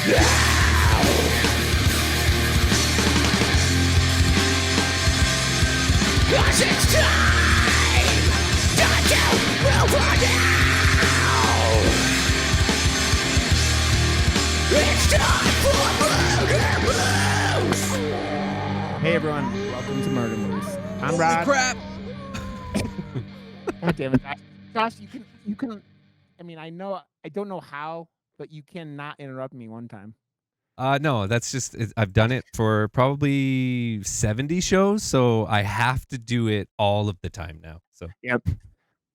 Cause it's time to move on now. It's time for Murder Moose. Hey everyone, welcome to Murder Moose. I'm Holy Rod. crap! God damn it, Josh, you can. I mean, I don't know how, but you cannot interrupt me one time. No, that's just I've done it for probably 70 shows, so I have to do it all of the time now. So Yep.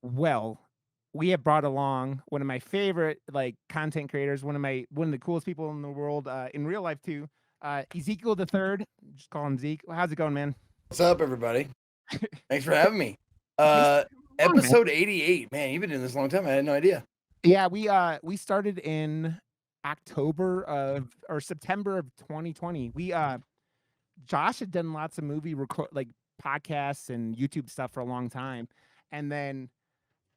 Well, we have brought along one of my favorite content creators, one of the coolest people in the world, in real life too. Ezekiel the Third. Just call him Zeke. How's it going, man? What's up, everybody? Thanks for having me. Episode 88. Man, you've been doing this a long time. I had no idea. Yeah, we started in September of 2020. Josh had done lots of movie podcasts and YouTube stuff for a long time, and then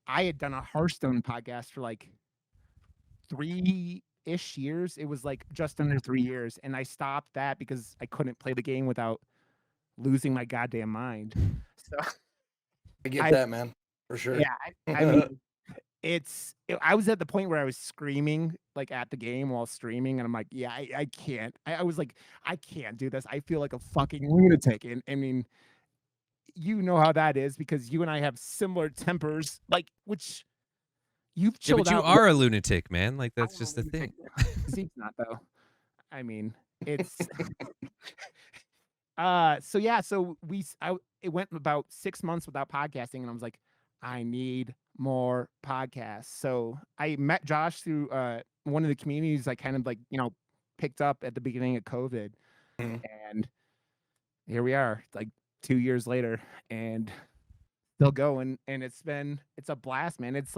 I had done a Hearthstone podcast for 3-ish years. It was just under 3 years, and I stopped that because I couldn't play the game without losing my goddamn mind. So I get that, man, for sure. Yeah, I mean, I was at the point where I was screaming at the game while streaming, and I'm like, yeah, I can't. I was like, I can't do this. I feel like a fucking lunatic. And I mean, you know how that is because you and I have similar tempers, which you've chilled but you out. are a lunatic, man. Like that's I'm a just the thing. Zeke's not though. I mean, it's so yeah, so it went about 6 months without podcasting, and I was like, I need more podcasts. So I met Josh through one of the communities I kind of picked up at the beginning of COVID. And here we are, 2 years later, and still going. And it's a blast, man. It's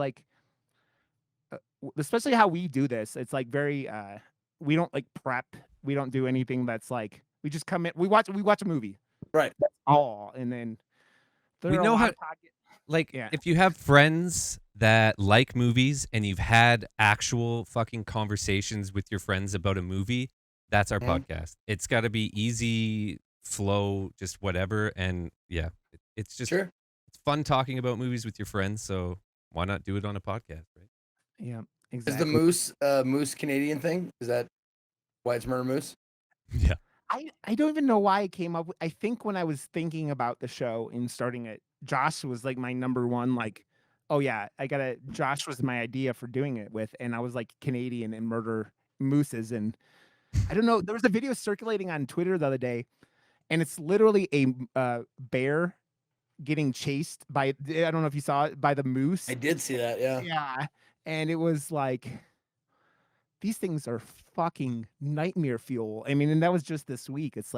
especially how we do this. It's very we don't prep. We don't do anything that's we just come in, we watch a movie. Right. That's all. And then We know how if you have friends that like movies and you've had actual fucking conversations with your friends about a movie, that's our podcast. It's got to be easy flow, just whatever. And yeah, it's just Sure. It's fun talking about movies with your friends. So why not do it on a podcast, right? Yeah, exactly. Is the Moose Canadian thing? Is that why it's Murder Moose? Yeah. I don't even know why it came up. I think when I was thinking about the show and starting it, Josh was my number one, oh yeah, Josh was my idea for doing it with, and I was Canadian and murder mooses. And I don't know, there was a video circulating on Twitter the other day, and it's literally a bear getting chased by, I don't know if you saw it, by the moose. I did see that, yeah. Yeah, and it was these things are fucking nightmare fuel. I mean, and that was just this week. It's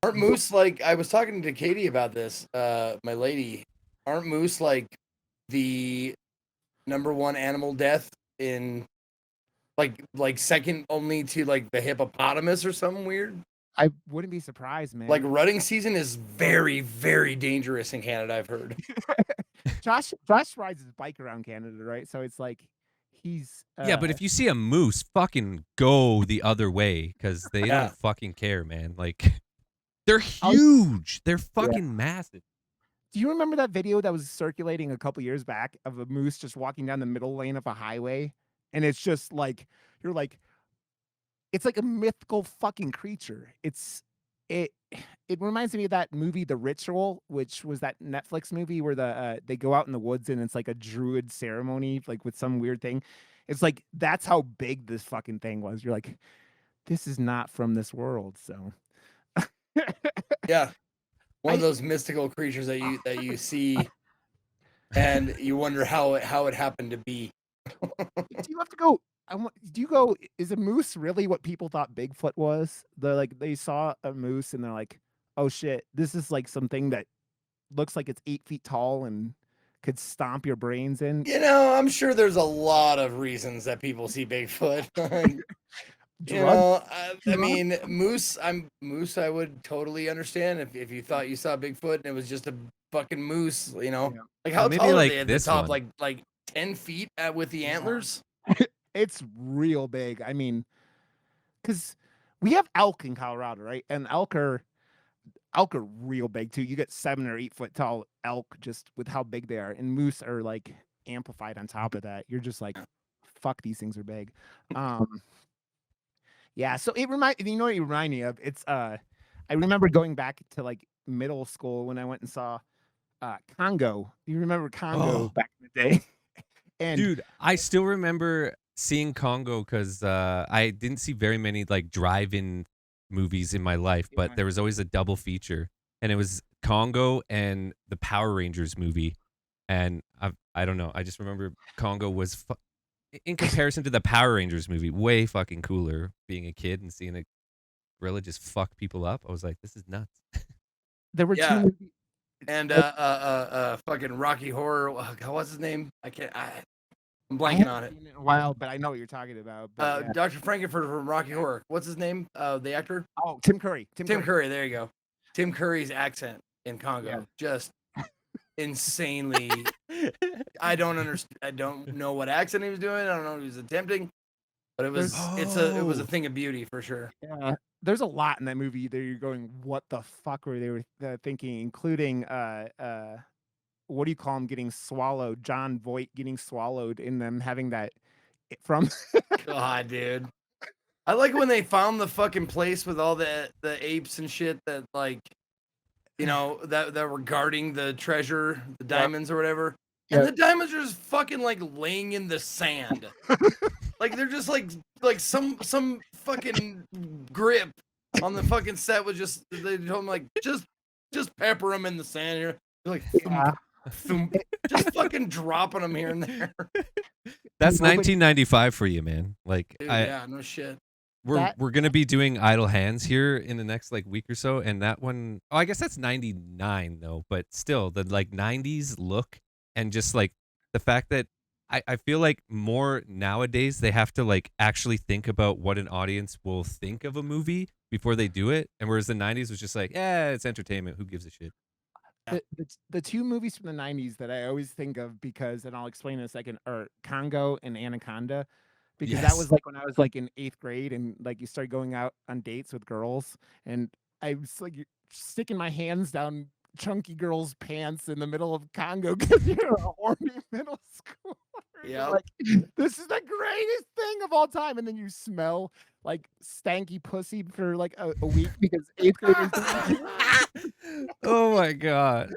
aren't moose I was talking to Katie about this, my lady. Aren't moose the number one animal death in second only to the hippopotamus or something weird? I wouldn't be surprised, man. Rutting season is very, very dangerous in Canada, I've heard. Josh rides his bike around Canada, right? So it's he's yeah, but if you see a moose, fucking go the other way because they don't fucking care, man. They're huge. They're fucking massive. Do you remember that video that was circulating a couple years back of a moose just walking down the middle lane of a highway? And it's just you're it's a mythical fucking creature. It reminds me of that movie, The Ritual, which was that Netflix movie where they go out in the woods and it's a druid ceremony, with some weird thing. It's that's how big this fucking thing was. You're this is not from this world. So yeah, one of those mystical creatures that you see, and you wonder how it happened to be. Do you have to go? Do you go? Is a moose really what people thought Bigfoot was? They saw a moose and they're like, oh shit, this is something that looks like it's 8 feet tall and could stomp your brains in. I'm sure there's a lot of reasons that people see Bigfoot. I mean, moose. I would totally understand if you thought you saw Bigfoot and it was just a fucking moose. How maybe tall are they at the top? one. Like 10 feet with the antlers. It's real big. I mean, because we have elk in Colorado, right? And elk are real big too. You get 7 or 8 foot tall elk just with how big they are, and moose are like amplified on top of that. You're just like, fuck, these things are big. Yeah. So it you know what it reminded me of? It's I remember going back to like middle school when I went and saw Congo. You remember Congo back in the day? And dude, I still remember seeing Congo because I didn't see very many like drive-in movies in my life, but there was always a double feature, and it was Congo and the Power Rangers movie. And I don't know, I just remember Congo was in comparison to the Power Rangers movie, way fucking cooler. Being a kid and seeing a gorilla just fuck people up, I was like, this is nuts. There were 2 movies. And fucking Rocky Horror. What's his name? I'm blanking on it. In a while, but I know what you're talking about. But, Dr. Frankenfurter from Rocky Horror. What's his name? The actor? Oh, Tim Curry. Tim Curry. There you go. Tim Curry's accent in Congo, just insanely. I don't understand. I don't know what accent he was doing. I don't know what he was attempting, but it was it was a thing of beauty for sure. Yeah, there's a lot in that movie that you're going, what the fuck were they thinking? Including what do you call him getting swallowed? John Voight getting swallowed, in them having that from. God, dude. I like when they found the fucking place with all the apes and shit that like, you know, that were guarding the treasure, the diamonds or whatever. And the diamonds are just fucking like laying in the sand. Like they're just like some fucking grip on the fucking set was just, they told them like just pepper them in the sand here. They're like thump, just fucking dropping them here and there. That's 1995 for you, man. Like, dude, yeah, no shit. We're gonna be doing Idle Hands here in the next like week or so, and that one, I guess that's 99 though, but still the like 90s look, and just like the fact that I feel like more nowadays they have to like actually think about what an audience will think of a movie before they do it, and whereas the 90s was just like, yeah, it's entertainment, who gives a shit. The 2 movies from the 90s that I always think of, because, and I'll explain in a second, are Congo and Anaconda. Because that was like when I was like in 8th grade, and like you started going out on dates with girls, and I was like sticking my hands down chunky girls' pants in the middle of Congo because you're a horny middle schooler. Yeah, like, this is the greatest thing of all time, and then you smell like stanky pussy for like a week because 8th graders. Oh my god.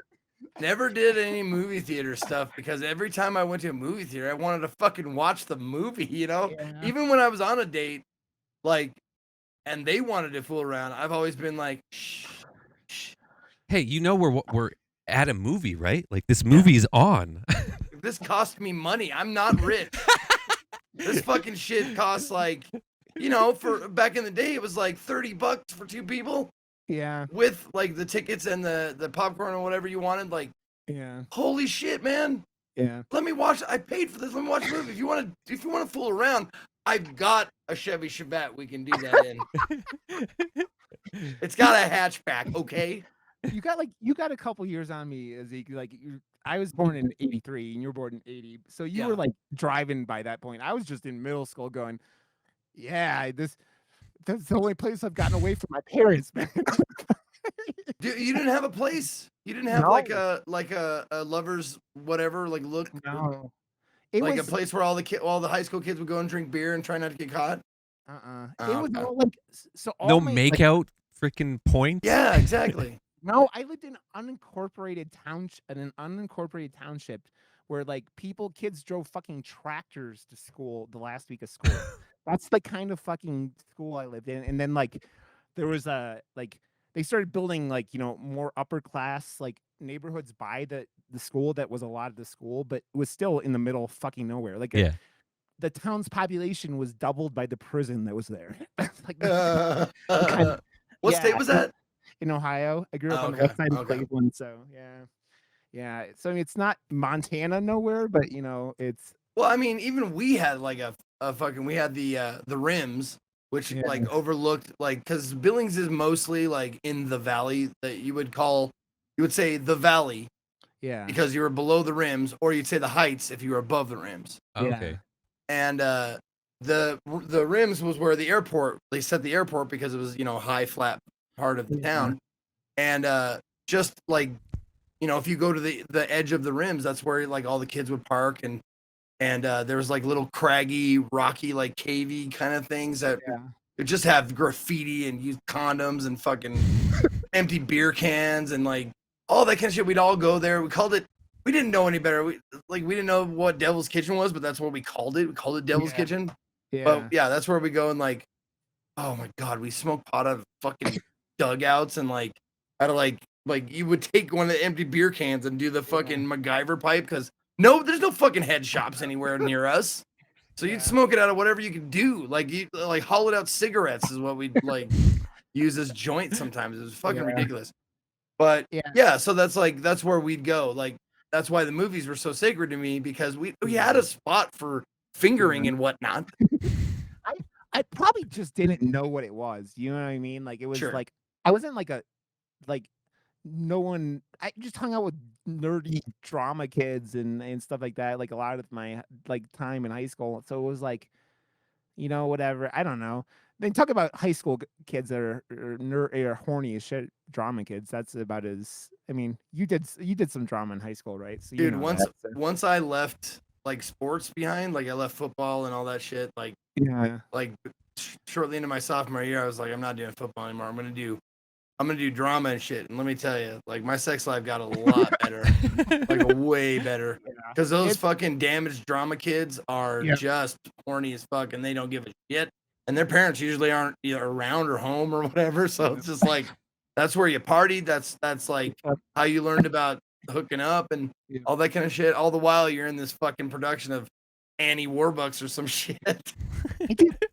Never did any movie theater stuff because every time I went to a movie theater, I wanted to fucking watch the movie, you know? Yeah. Even when I was on a date, like, and they wanted to fool around, I've always been like, shh. Hey, you know we're at a movie, right? Like this movie is on. If this cost me money, I'm not rich. This fucking shit costs like, you know, for back in the day, it was like $30 for 2 people. Yeah. With like the tickets and the popcorn or whatever you wanted, like, yeah. Holy shit, man. Yeah. Let me watch. I paid for this. Let me watch the movie. If you want to fool around, I've got a Chevy Chevette. We can do that in. It's got a hatchback, okay? You got a couple years on me, Ezekiel. Like I was born in 83 and you were born in 80. So you were like driving by that point. I was just in middle school going, yeah, that's the only place I've gotten away from my parents, man. Dude, you didn't have a place? You didn't have like a lovers whatever, like look? No. It like was a place where all the high school kids would go and drink beer and try not to get caught? It was more like no makeout freaking points? Yeah, exactly. No, I lived in an unincorporated township where like kids drove fucking tractors to school the last week of school. That's the kind of fucking school I lived in. And then like there was they started building like, you know, more upper class like neighborhoods by the school that was a lot of the school, but it was still in the middle of fucking nowhere. Like the town's population was doubled by the prison that was there. Like what state was that? In Ohio. I grew up on the west side of Cleveland, so yeah. So I mean, it's not Montana nowhere, but you know, it's. Well, I mean, even we had like we had the rims, which like overlooked like because Billings is mostly like in the valley that you would say the valley, because you were below the rims, or you'd say the heights if you were above the rims. Okay. And the rims was where the airport, they set the airport because it was, you know, high flat part of the town. And just like, you know, if you go to the edge of the rims, that's where like all the kids would park. And there was like little craggy, rocky, like cavey kind of things that would just have graffiti and use condoms and fucking empty beer cans and like all that kind of shit. We'd all go there. We called it, we didn't know any better. We didn't know what Devil's Kitchen was, but that's what we called it. We called it Devil's Kitchen. Yeah. But yeah, that's where we go and like, oh my God, we smoked pot out of fucking dugouts and like out of like you would take one of the empty beer cans and do the fucking MacGyver pipe because there's no fucking head shops anywhere near us. So you'd smoke it out of whatever you could do. Like you like hollowed out cigarettes is what we'd like use as joints sometimes. It was fucking ridiculous. But yeah, so that's where we'd go. Like that's why the movies were so sacred to me because we had a spot for fingering and whatnot. I probably just didn't know what it was. You know what I mean? Like it was like I wasn't like no one. I just hung out with nerdy drama kids and stuff like that. Like a lot of my like time in high school. So it was like, you know, whatever. I don't know. Then talk about high school kids that are horny as shit. Drama kids. That's about as. I mean, you did some drama in high school, right? So dude, once I left like sports behind, like I left football and all that shit. Like like shortly into my sophomore year, I was like, I'm not doing football anymore. I'm gonna do drama and shit. And let me tell you, like my sex life got a lot better, like way better. Because those fucking damaged drama kids are just horny as fuck, and they don't give a shit. And their parents usually aren't either around or home or whatever. So it's just like that's where you partied. That's like how you learned about hooking up and all that kind of shit. All the while you're in this fucking production of Annie Warbucks or some shit.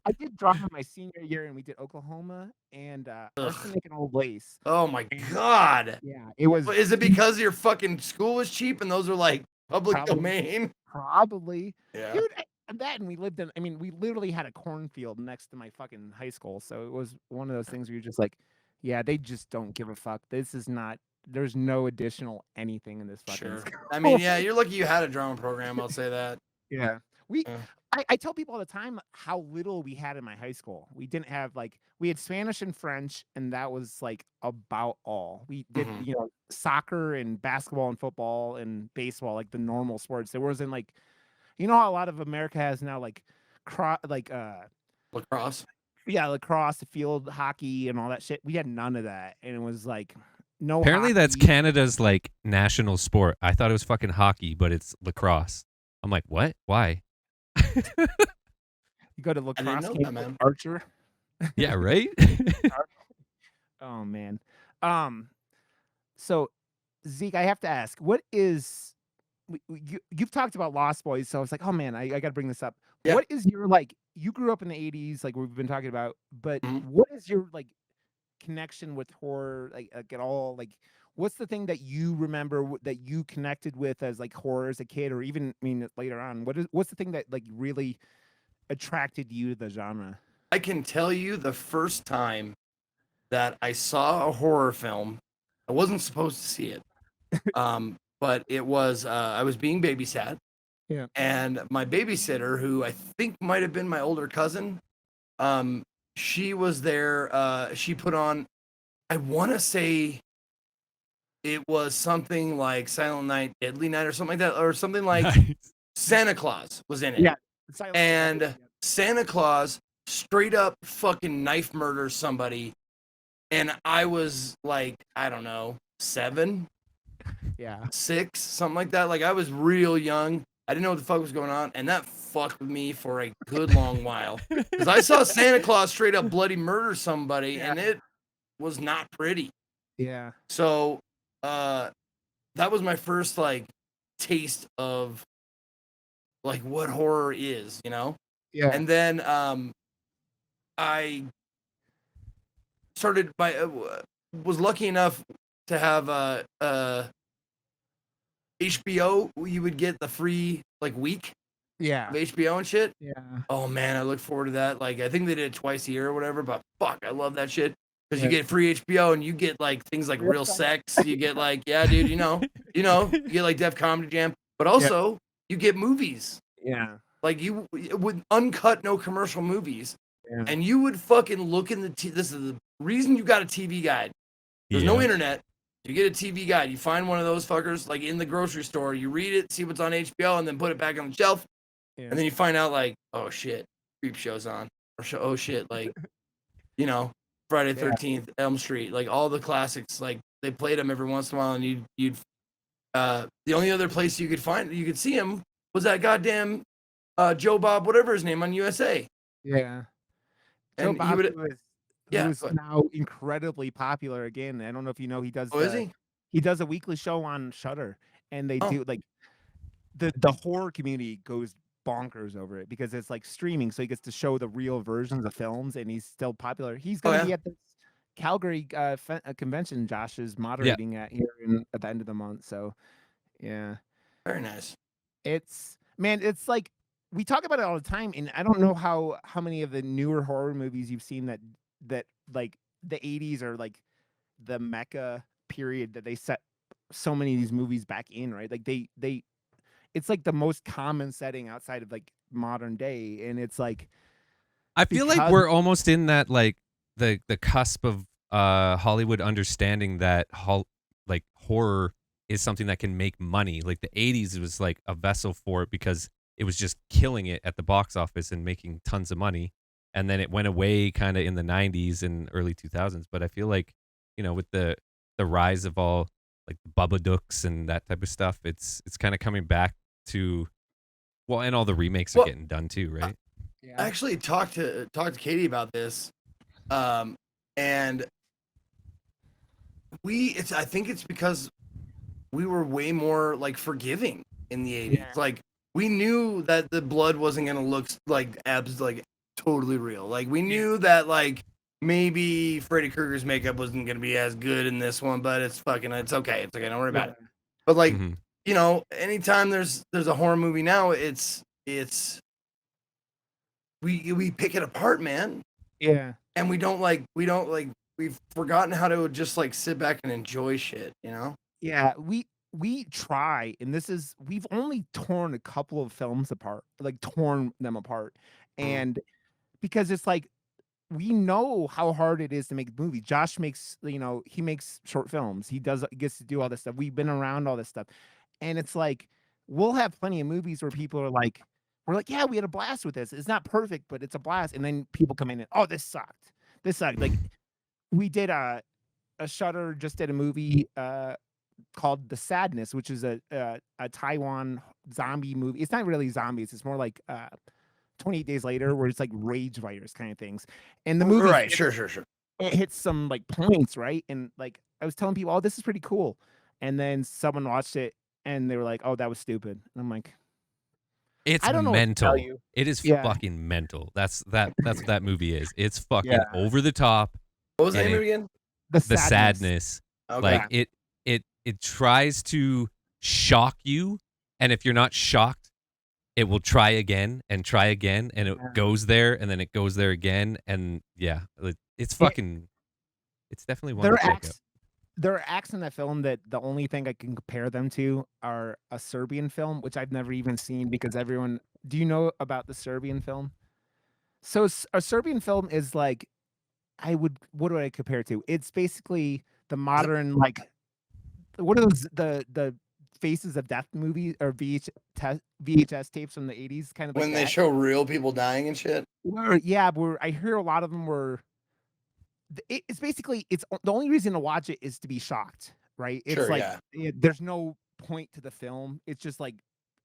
I did drama my senior year, and we did Oklahoma and Arsenic and Old Lace. Oh my God! Yeah, it was. Is it because your fucking school was cheap and those are like public domain? Probably. Yeah. Dude, that and we lived in. I mean, we literally had a cornfield next to my fucking high school, so it was one of those things where you're just like, yeah, they just don't give a fuck. This is not. There's no additional anything in this fucking. School. I mean, yeah, you're lucky you had a drama program. I'll say that. Yeah. I tell people all the time how little we had in my high school. We didn't have we had Spanish and French, and that was like about all. We did, you know, soccer and basketball and football and baseball, like the normal sports. There wasn't like, you know how a lot of America has now lacrosse. Yeah, lacrosse, field hockey, and all that shit. We had none of that, and it was like no. Apparently, that's Canada's like national sport. I thought it was fucking hockey, but it's lacrosse. I'm like, what? Why? You go to lacrosse camp, Archer. Yeah, right. Oh man. So Zeke, I have to ask, what is you've talked about Lost Boys, so I was like, oh man, I got to bring this up. Yeah. What is your you grew up in the 80s, like we've been talking about, but what is your connection with horror, like at all? Like, what's the thing that you remember that you connected with as horror as a kid, or even later on? What's the thing that really attracted you to the genre? I can tell you the first time that I saw a horror film, I wasn't supposed to see it, but it was I was being babysat. Yeah. And my babysitter, who I think might have been my older cousin, she was there. She put on, I want to say it was something like Silent Night, Deadly Night, or something like that, or something like Santa Claus was in it. Yeah. Santa Claus straight up fucking knife murders somebody. And I was like, I don't know, 7? Yeah. 6, something like that. Like I was real young. I didn't know what the fuck was going on, and that fucked with me for a good long while. Because I saw Santa Claus straight up bloody murder somebody, and it was not pretty. Yeah. So, that was my first taste of what horror is, you know? Yeah. And then I started was lucky enough to have HBO. You would get the free week of HBO and shit. Yeah. Oh man, I look forward to that. I think they did it twice a year or whatever, but fuck, I love that shit. Because you get free HBO and you get things like real sex. You get dude, you get Def Comedy Jam, but also you get movies. Yeah. like you would uncut, no commercial movies, and you would fucking look in the this is the reason you got a TV guide. There's no internet. You get a TV guide. You find one of those fuckers like in the grocery store. You read it, see what's on HBO, and then put it back on the shelf. And then you find out like, oh shit, Creep Show's on, or oh shit, like, you know, Friday 13th, Elm Street, like all the classics. Like they played them every once in a while, and you'd the only other place you could see him was that goddamn Joe Bob, whatever his name, on USA. Yeah. And Joe Bob, he would, who's now incredibly popular again. I don't know if you know, he does. Oh, is he? He does a weekly show on Shudder, and they do like the horror community goes bonkers over it because it's like streaming, so he gets to show the real versions of films, and he's still popular. He's going to be at this Calgary convention Josh is moderating at here at the end of the month. So, yeah, very nice. It's like we talk about it all the time, and I don't know how many of the newer horror movies you've seen that like the 80s are like the mecca period that they set so many of these movies back in, right? Like they it's like the most common setting outside of like modern day, and it's like I feel like we're almost in that like the cusp of Hollywood understanding that like horror is something that can make money. Like the 80s was like a vessel for it because it was just killing it at the box office and making tons of money. And then it went away kind of in the 90s and early 2000s. But I feel like, you know, with the rise of all like the Babadooks and that type of stuff, it's kind of coming back to, well, and all the remakes are getting done too, right? I actually talked to Katie about this, and I think it's because we were way more like forgiving in the 80s. Like we knew that the blood wasn't gonna look like like totally real. Like we knew that like maybe Freddy Krueger's makeup wasn't gonna be as good in this one, but it's okay. It's okay. Don't worry about it. But like you know, anytime there's a horror movie now, it's we pick it apart, man. Yeah. And we don't like we've forgotten how to just like sit back and enjoy shit, you know? Yeah, we try, and we've only torn a couple of films apart, like torn them apart. And because it's like we know how hard it is to make a movie. Josh makes, you know, he makes short films. He gets to do all this stuff. We've been around all this stuff. And it's like we'll have plenty of movies where people are like, we're like, yeah, we had a blast with this. It's not perfect, but it's a blast. And then people come in and, oh, this sucked. This sucked. Like we did a Shudder just did a movie called The Sadness, which is a Taiwan zombie movie. It's not really zombies. It's more like 28 Days Later, where it's like rage virus kind of things. And the movie, right? Sure. It hits some like points, right? And like I was telling people, oh, this is pretty cool. And then someone watched it and they were like, oh, that was stupid. And I'm like, it's I don't know mental. What to tell you. It is fucking mental. That's what that movie is. It's fucking over the top. What was the name again? The Sadness. Okay. Like it tries to shock you, and if you're not shocked, it will try again, and it goes there, and then it goes there again, and it's fucking. It's definitely one to check out. There are acts in that film that the only thing I can compare them to are a Serbian film, which I've never even seen because everyone. Do you know about the Serbian film? So a Serbian film is like, what do I compare it to? It's basically the modern like, what are those the Faces of Death movies or VHS tapes from the 80s, kind of when like they show real people dying and shit. Where I hear a lot of them were. It's basically the only reason to watch it is to be shocked, right? It's there's no point to the film. It's just like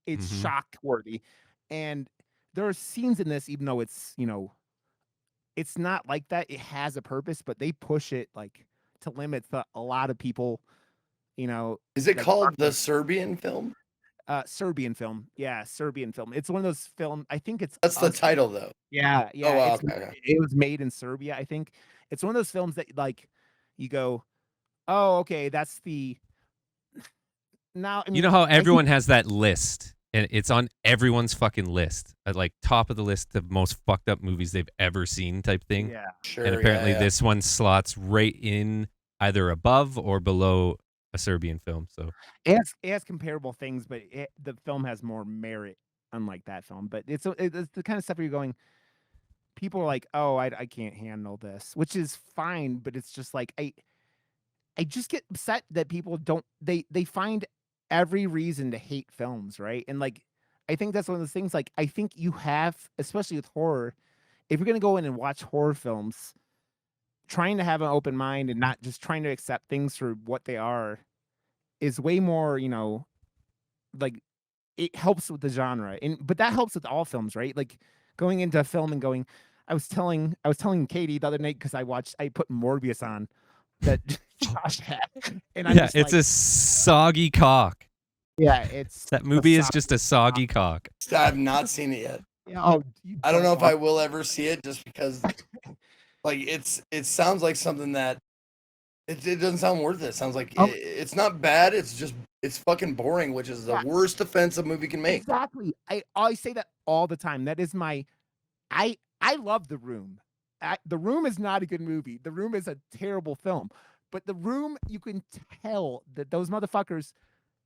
it's shock worthy, and there are scenes in this, even though it's it's not like that. It has a purpose, but they push it like to limits that a lot of people, Is it called the Serbian film? Serbian film. Yeah, Serbian film. It's one of those film. I think it's the title though. Yeah. Oh, wow, okay. It was made in Serbia, I think. It's one of those films that like you go, oh, okay, that's the. Now, I mean, you know how everyone has that list, and it's on everyone's fucking list, at like top of the list of most fucked up movies they've ever seen, type thing. Yeah, sure. And apparently, this one slots right in either above or below a Serbian film. So it has comparable things, but the film has more merit unlike that film. But it's the kind of stuff where you're going. People are like, "Oh, I can't handle this," which is fine, but it's just like I just get upset that people don't they find every reason to hate films, right? And like I think that's one of those things like I think you have, especially with horror, if you're going to go in and watch horror films, trying to have an open mind and not just trying to accept things for what they are is way more, like it helps with the genre. And but that helps with all films, right? Like going into a film and going I was telling Katie the other night because I put Morbius on that Josh had. And I'm just it's like, a soggy cock. yeah, it's That movie is just a soggy cock. I've not seen it yet. Yeah, oh, I don't know if I will ever see it just because like it sounds like something that it doesn't sound worth it. It sounds like it's not bad, it's fucking boring, which is the worst offense a movie can make. Exactly. I always say that all the time. That is my I love The Room. The Room is not a good movie. The Room is a terrible film. But The Room, you can tell that those motherfuckers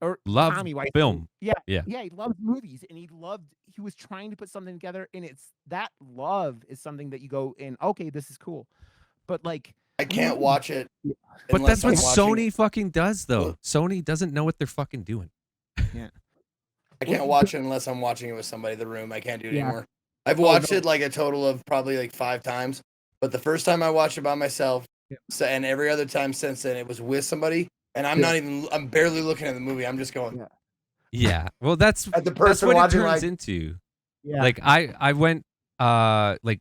or Love Tommy Wiseau, film. Yeah, Yeah. he loves movies and he was trying to put something together, and it's that love is something that you go in, okay, this is cool. But like I can't watch it. But that's what I'm watching Sony fucking does, though. Sony doesn't know what they're fucking doing. Yeah. I can't watch it unless I'm watching it with somebody in the room. I can't do it anymore. I've watched it like a total of probably like 5 times, but the first time I watched it by myself, and every other time since then, it was with somebody, and I'm barely looking at the movie. I'm just going. Yeah. Well, that's At the person what it watching, turns like, into. Yeah. Like I went like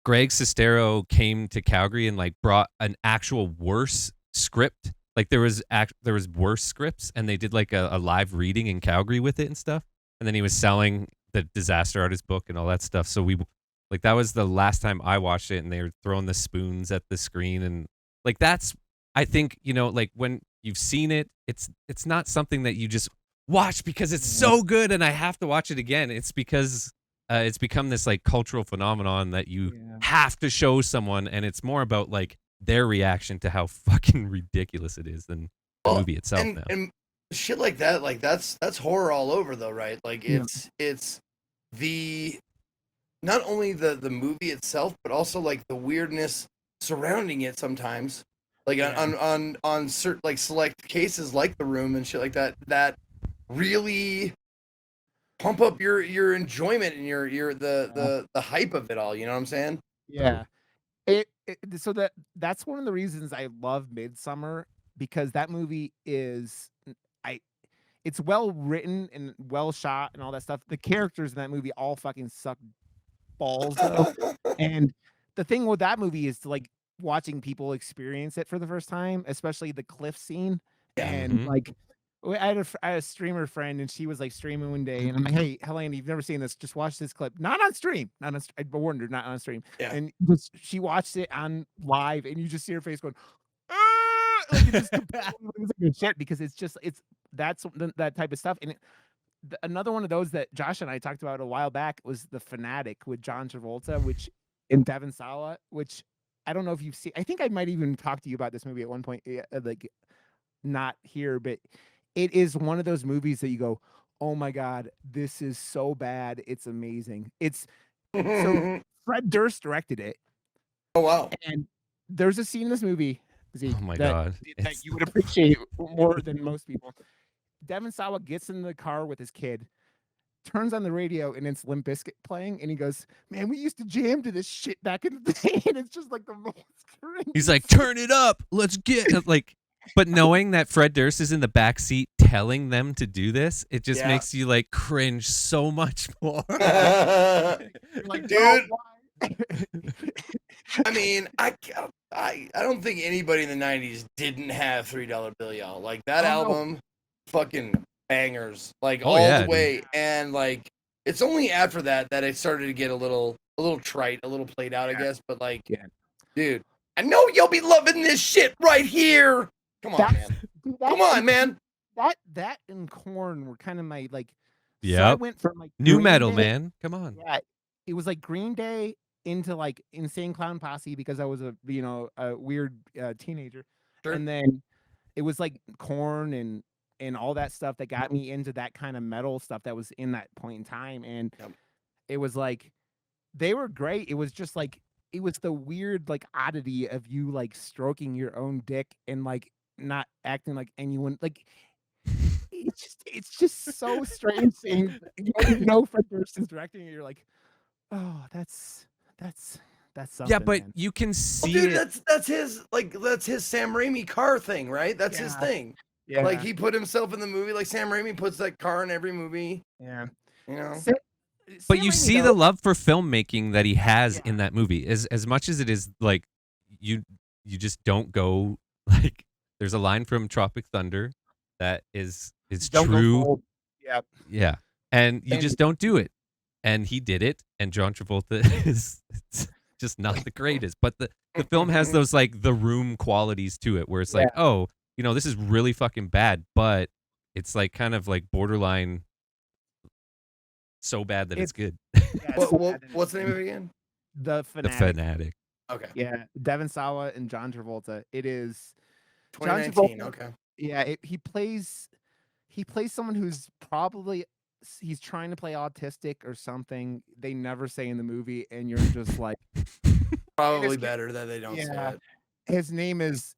Greg Sestero came to Calgary and like brought an actual worse script. Like there was worse scripts, and they did like a live reading in Calgary with it and stuff. And then he was selling the Disaster Artist book and all that stuff. So that was the last time I watched it, and they were throwing the spoons at the screen, and like that's I think like when you've seen it, it's not something that you just watch because it's so good and I have to watch it again. It's because it's become this like cultural phenomenon that you have to show someone, and it's more about like their reaction to how fucking ridiculous it is than the movie itself now. And shit like that, like that's horror all over though, right? Like it's the not only the movie itself, but also like the weirdness surrounding it sometimes. Like on certain like select cases like The Room and shit like that really pump up your enjoyment and your the hype of it all, you know what I'm saying? Yeah. So that's one of the reasons I love Midsommar, because that movie is it's well written and well shot and all that stuff. The characters in that movie all fucking suck balls though. And the thing with that movie is like watching people experience it for the first time, especially the cliff scene. And like I had a streamer friend, and she was like streaming one day, and I'm like, "Hey, Helena, you've never seen this? Just watch this clip. Not on stream. I warned her, not on stream." Yeah. And she watched it on live, and you just see her face going, "Ah!" Like it's just shit, because that's that type of stuff. And another one of those that Josh and I talked about a while back was The Fanatic with John Travolta, which in Devon Sawa, which I don't know if you've seen. I think I might even talk to you about this movie at one point, like not here, but it is one of those movies that you go, oh my God, this is so bad. It's amazing. So Fred Durst directed it. Oh, wow. And there's a scene in this movie, Zeke, oh my God, that you would appreciate more than most people. Devon Sawa gets in the car with his kid, turns on the radio, and it's Limp Bizkit playing, and he goes, "Man, we used to jam to this shit back in the day," and it's just like the most crazy. He's like, "Turn it up, let's get like." But knowing that Fred Durst is in the back seat telling them to do this, it just makes you like cringe so much more. Like, dude. I mean, I don't think anybody in the 90s didn't have $3 Bill, y'all. Like that album, fucking bangers, like all the way. Dude. And like, it's only after that it started to get a little trite, a little played out, I guess. But like, dude, I know you'll be loving this shit right here. Come on, man. Come on, man. That and Korn were kind of my like. Yeah. So I went from like new metal, man. Come on. Yeah, it was like Green Day into like Insane Clown Posse, because I was a weird teenager, and then it was like Korn and all that stuff that got me into that kind of metal stuff that was in that point in time. And it was like they were great. It was just like it was the weird like oddity of you like stroking your own dick and like not acting like anyone like it's just so strange seeing you know Fred Durst is directing and you're like, oh, that's something. Yeah, but man. you can Well, see dude, it. that's his Sam Raimi car thing, right? That's his thing. Yeah. Like he put himself in the movie. Like Sam Raimi puts that car in every movie. Yeah. You know. But Sam you Raimi, see though, the love for filmmaking that he has Yeah. in that movie. As much as it is like you just don't go like there's a line from Tropic Thunder that is don't go true. cold. Yeah. Yeah. And you And- just don't do it. And he did it, and John Travolta is just not the greatest. But the film has those like The Room qualities to it where it's like, oh, you know, this is really fucking bad, but it's like kind of like borderline so bad that it's good. Yeah, it's so bad that What's the it's name of it again? The The Fanatic. Fanatic. Okay. Yeah, Devon Sawa and John Travolta. It is John 2019. Travolta. Okay. Yeah, he plays someone who's probably he's trying to play autistic or something. They never say in the movie, and you're just like, Probably better that they don't say yeah. it. His name is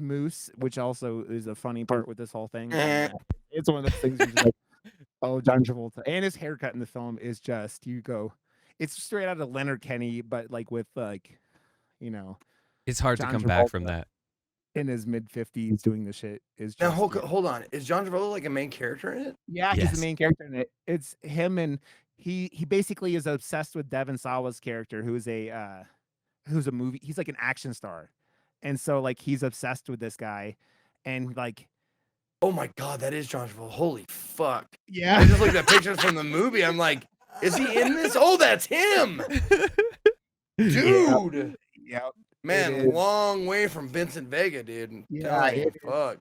Moose, which also is a funny part with this whole thing. It's one of those things. You're just like, oh, John Travolta, and his haircut in the film is just you go. It's straight out of Leonard Kenny, but like with like, you know, It's hard John to come back Travolta from that. in his mid-50s doing the shit is just Now hold on. Is John Travolta like a main character in it? Yeah, he's the main character in it. It's him, and he basically is obsessed with Devon Sawa's character, who's a movie. He's like an action star, and so like he's obsessed with this guy, and like, oh my god, that is John Travolta. Holy fuck! Yeah, I just looked at pictures from the movie. I'm like, is he in this? Oh, that's him, dude. Yeah, man, long way from Vincent Vega, dude. Yeah, fuck.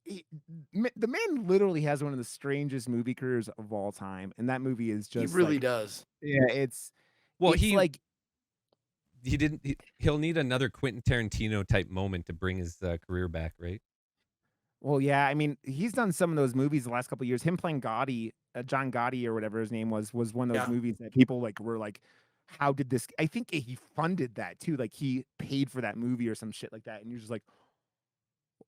The man literally has one of the strangest movie careers of all time, and that movie is just he really like, does. Yeah, it's well, it's he'll need another Quentin Tarantino type moment to bring his career back, right? Well, yeah, I mean, he's done some of those movies the last couple of years. Him playing Gotti, John Gotti or whatever his name was one of those movies that people like were like, how did this? I think he funded that too. Like he paid for that movie or some shit like that, and you're just like,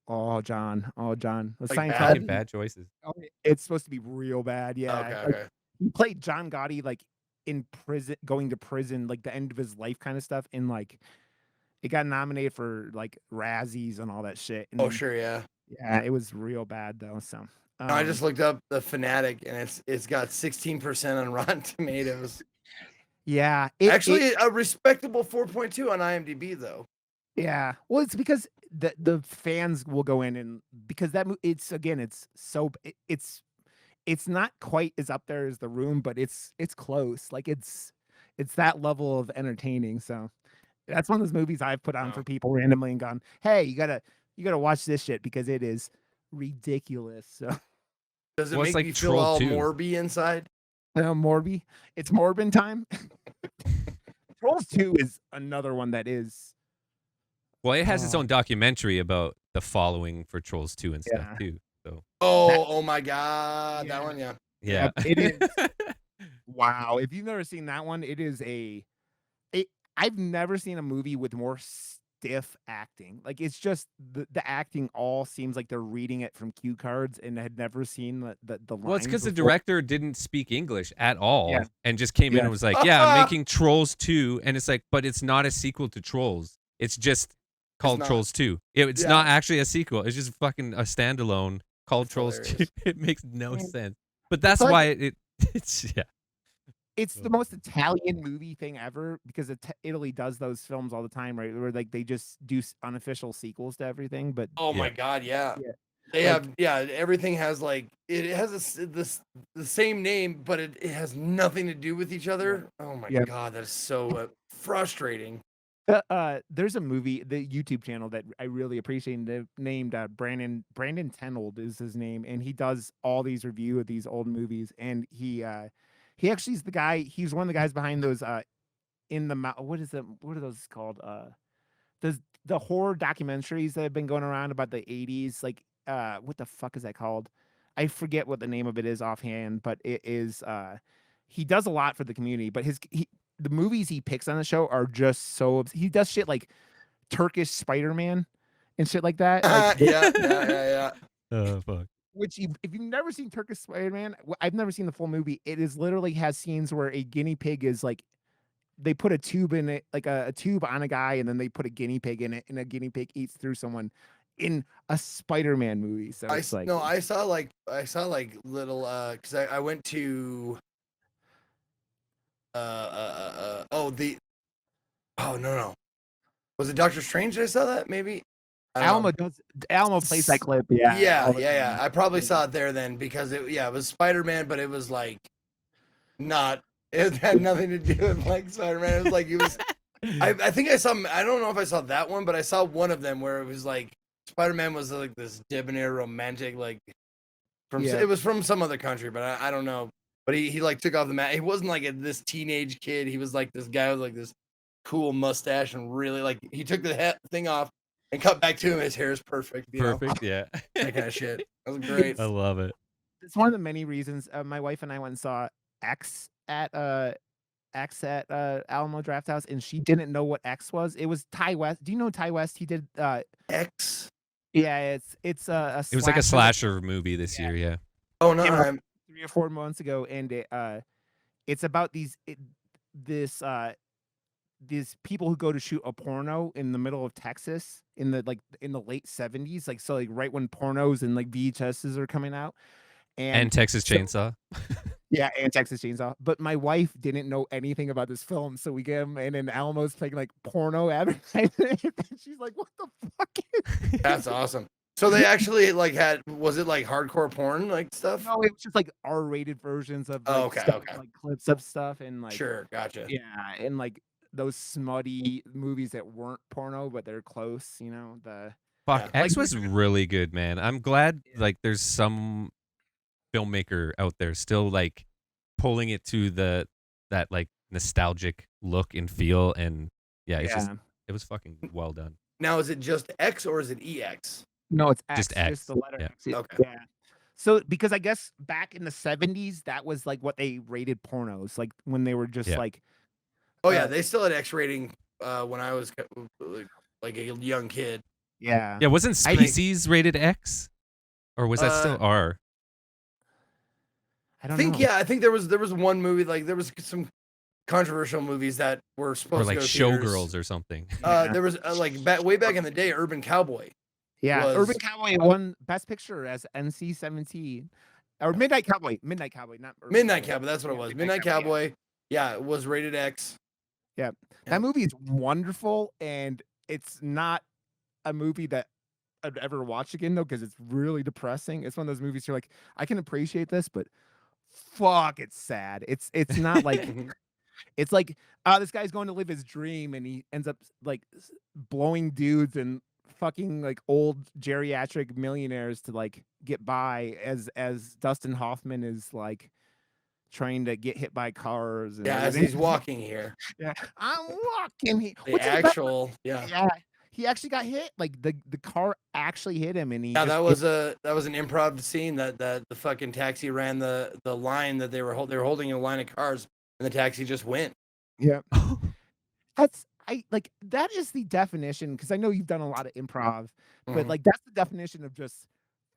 oh, John. Like bad choices. Oh, it's supposed to be real bad. Yeah. Okay. He played John Gotti like in prison, going to prison, like the end of his life kind of stuff. And like it got nominated for like Razzies and all that shit. And oh, sure. Yeah. Yeah. It was real bad though. So I just looked up The Fanatic and it's got 16% on Rotten Tomatoes. Yeah. Actually, a respectable 4.2 on IMDb though. Yeah. Well, it's because the fans will go in and because it's not quite as up there as The Room, but it's close. Like it's that level of entertaining. So that's one of those movies I've put on for people randomly and gone, hey, you gotta watch this shit because it is ridiculous. So does it make you feel all Morby inside? Morby. It's Morbin time. Trolls 2 is another one that is. Well, it has its own documentary about the following for Trolls 2 and stuff too. So. Oh my god, that one, yeah. Yeah. It is. Wow, if you've never seen that one, it is I've never seen a movie with more stiff acting. Like it's just the acting all seems like they're reading it from cue cards and had never seen the lines. Well, it's because the before. director didn't speak English at all and just came in and was like, yeah, I'm making Trolls 2. And it's like, but it's not a sequel to Trolls. It's just called Trolls 2. It's not actually a sequel. It's just fucking a standalone called Trolls 2. It makes no sense. But that's why it's It's the most Italian movie thing ever because Italy does those films all the time, right? Where like they just do unofficial sequels to everything. But oh my god, yeah. They have everything has like it has the same name, but it has nothing to do with each other. Oh my god, that's so frustrating. There's a movie, the YouTube channel that I really appreciate named Brandon Tenold is his name, and he does all these review of these old movies, and he actually is the guy. He's one of the guys behind those in the what are those called? The horror documentaries that have been going around about the 80s, like what the fuck is that called? I forget what the name of it is offhand, but it is he does a lot for the community, but the movies he picks on the show are just so he does shit like Turkish Spider-Man and shit like that. Like yeah. Oh fuck. Which if you've never seen Turkish Spider-Man, I've never seen the full movie. It is literally has scenes where a guinea pig is like they put a tube in it, like a tube on a guy, and then they put a guinea pig in it, and a guinea pig eats through someone in a Spider-Man movie. So it's like I saw like little because I went to no, was it Doctor Strange that I saw that maybe? Alamo plays that clip. Yeah. I probably saw it there then because it was Spider-Man, but it was like not. It had nothing to do with like Spider-Man. It was like I think I saw. I don't know if I saw that one, but I saw one of them where it was like Spider-Man was like this debonair romantic like it was from some other country, but I don't know. But he like took off the mask. He wasn't like this teenage kid. He was like this guy with like this cool mustache and really like he took the thing off and cut back to him. His hair is perfect. Perfect, yeah. That kind of shit. That was great. I love it. It's one of the many reasons my wife and I went and saw X at Alamo Drafthouse, and she didn't know what X was. It was Ty West. Do you know Ty West? He did X. Yeah, it's a. It was like a slasher movie this year. Yeah. Oh no, 3 or 4 months ago, and it's about these people who go to shoot a porno in the middle of Texas in the late 70s, like so like right when pornos and like VHSs are coming out, and Texas Chainsaw. Yeah, and Texas Chainsaw. But my wife didn't know anything about this film, so we get him, and then Alamo's playing like porno advertising. She's like, "What the fuck?" That's awesome. So they actually like was it like hardcore porn like stuff? No, it was just like R-rated versions of like, like clips of stuff and like sure, gotcha. Yeah, and like those smutty movies that weren't porno, but they're close. Fuck, X was really good, man. I'm glad like there's some filmmaker out there still like pulling it to that like nostalgic look and feel, and it was fucking well done. Now is it just X or is it EX? No, it's X. Just X. Just the letter X. Okay. Yeah. So because I guess back in the 70s, that was like what they rated pornos, like when they were just like. Oh yeah, they still had X rating when I was like a young kid. Yeah. Yeah, wasn't Species rated X, or was that still R? I don't know. Yeah, I think there was one movie like there was some controversial movies that were supposed to go Showgirls or something. There was like way back in the day, Urban Cowboy. Yeah, Urban Cowboy won Best Picture as NC-17 or Midnight Cowboy. Midnight Cowboy, not Urban Midnight Cowboy. That's what it was. Midnight Cowboy. Yeah, it was rated X. Yeah, that movie is wonderful, and it's not a movie that I'd ever watch again though, because it's really depressing. It's one of those movies you're like, I can appreciate this, but fuck, it's sad. It's not like it's like this guy's going to live his dream, and he ends up like blowing dudes and fucking like old geriatric millionaires to like get by as Dustin Hoffman is like trying to get hit by cars. And as he's walking here. Yeah, I'm walking here. Yeah. He actually got hit. Like the car actually hit him, and that was an improv scene that the fucking taxi ran the line that they were holding a line of cars, and the taxi just went. Yeah, that is the definition, because I know you've done a lot of improv, but like that's the definition of just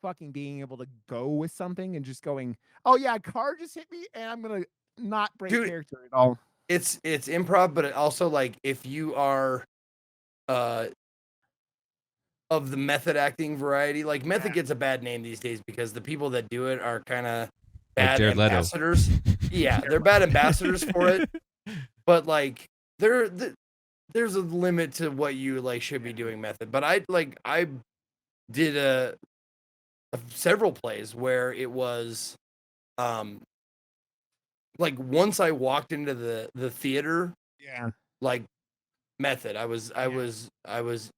fucking being able to go with something and just going, oh yeah, a car just hit me, and I'm gonna not break character at all. It's improv, but it also like if you are of the method acting variety, like method gets a bad name these days because the people that do it are kind of bad ambassadors. Yeah, they're bad ambassadors for it. But like there's a limit to what you like should be doing method. But I did several plays where it was like once I walked into the theater, like method. I was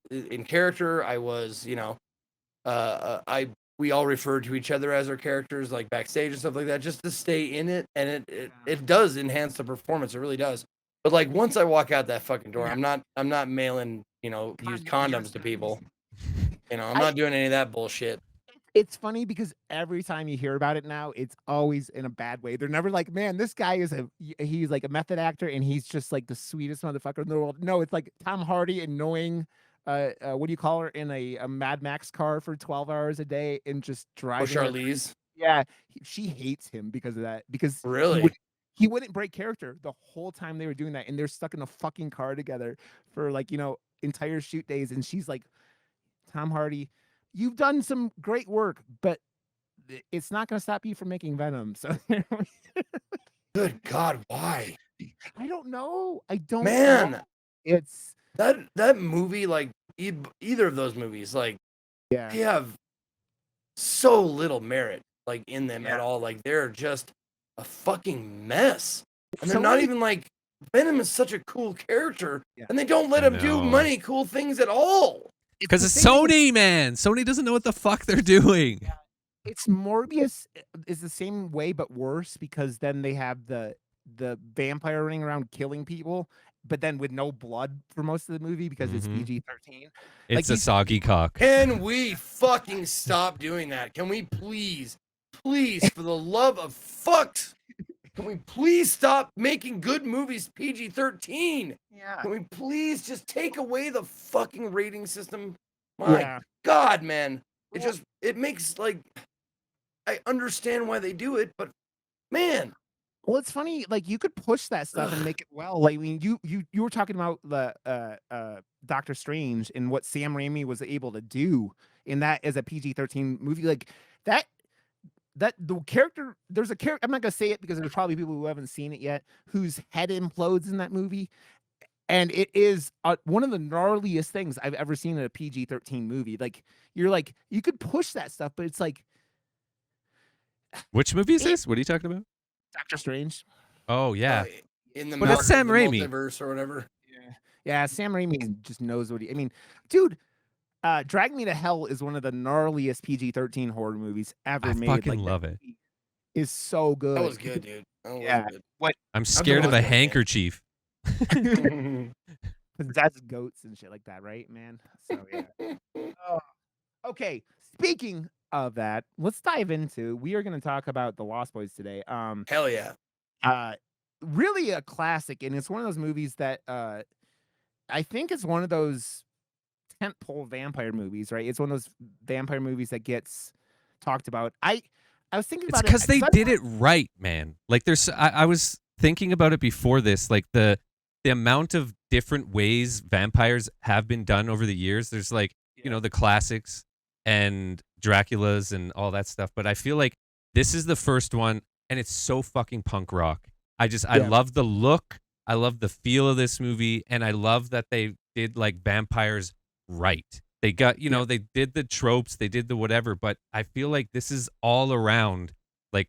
in character. I was, we all referred to each other as our characters, like backstage and stuff like that, just to stay in it. And it does enhance the performance. It really does. But like once I walk out that fucking door, I'm not mailing, used condoms to people. I'm not doing any of that bullshit. It's funny because every time you hear about it now, it's always in a bad way. They're never like, "Man, this guy is he's like a method actor and he's just like the sweetest motherfucker in the world." No, it's like Tom Hardy annoying what do you call her in a Mad Max car for 12 hours a day and just Or driving her. Charlize. Yeah, she hates him because of that. Because Really? he wouldn't break character the whole time they were doing that, and they're stuck in a fucking car together for like entire shoot days, and she's like, Tom Hardy, you've done some great work, but it's not going to stop you from making Venom. So Good God, why? I don't know. I don't Man, know. It's that movie, like either of those movies, like yeah. they have so little merit like in them at Yeah. all. Like they're just a fucking mess. And they're So not many- even like Venom is such a cool character, Yeah. and they don't let I him do know. many cool things at all. Because the it's same thing with- Sony, man. Sony doesn't know what the fuck they're doing. It's Morbius is the same way but worse because then they have the vampire running around killing people, but then with no blood for most of the movie because it's Mhm. PG-13. It's a soggy cock. Can we fucking stop doing that? Can we please, for the love of fucks, can we please stop making good movies PG-13? Yeah. Can we please just take away the fucking rating system? My Yeah. God, man. It Well- just, it makes like, I understand why they do it, but man. Well, it's funny, like you could push that stuff and make it well. Like, I mean, you were talking about the Doctor Strange and what Sam Raimi was able to do in that as a PG-13 movie. Like that the character, there's a character. I'm not gonna say it because there's probably people who haven't seen it yet whose head implodes in that movie, and it is one of the gnarliest things I've ever seen in a PG-13 movie. Like you're like you could push that stuff, but it's like Which movie is this? What are you talking about? Doctor Strange. Oh, yeah. In the But that's Sam the Raimi. multiverse or whatever. Yeah, Sam Raimi just knows what he. I mean, dude, Drag Me to Hell is one of the gnarliest PG-13 horror movies ever I made. fucking Like, love that it. movie is so good. That was good, dude. That was Yeah. good. I'm scared of watch a that, man. handkerchief. Because that's goats and shit like that, right, man? So yeah. Okay, speaking of that, let's dive into. We are going to talk about The Lost Boys today. Hell yeah. Really a classic, and it's one of those movies that I think it's one of those tentpole vampire movies, right? It's one of those vampire movies that gets talked about. I was thinking It's about because it they did it right, man. Like there's, I was thinking about it before this, like the amount of different ways vampires have been done over the years. There's like, you know, the classics and Dracula's and all that stuff. But I feel like this is the first one, and it's so fucking punk rock. I love the look. I love the feel of this movie, and I love that they did like vampires right. They got, you know, they did the tropes, they did the whatever, but I feel like this is all around like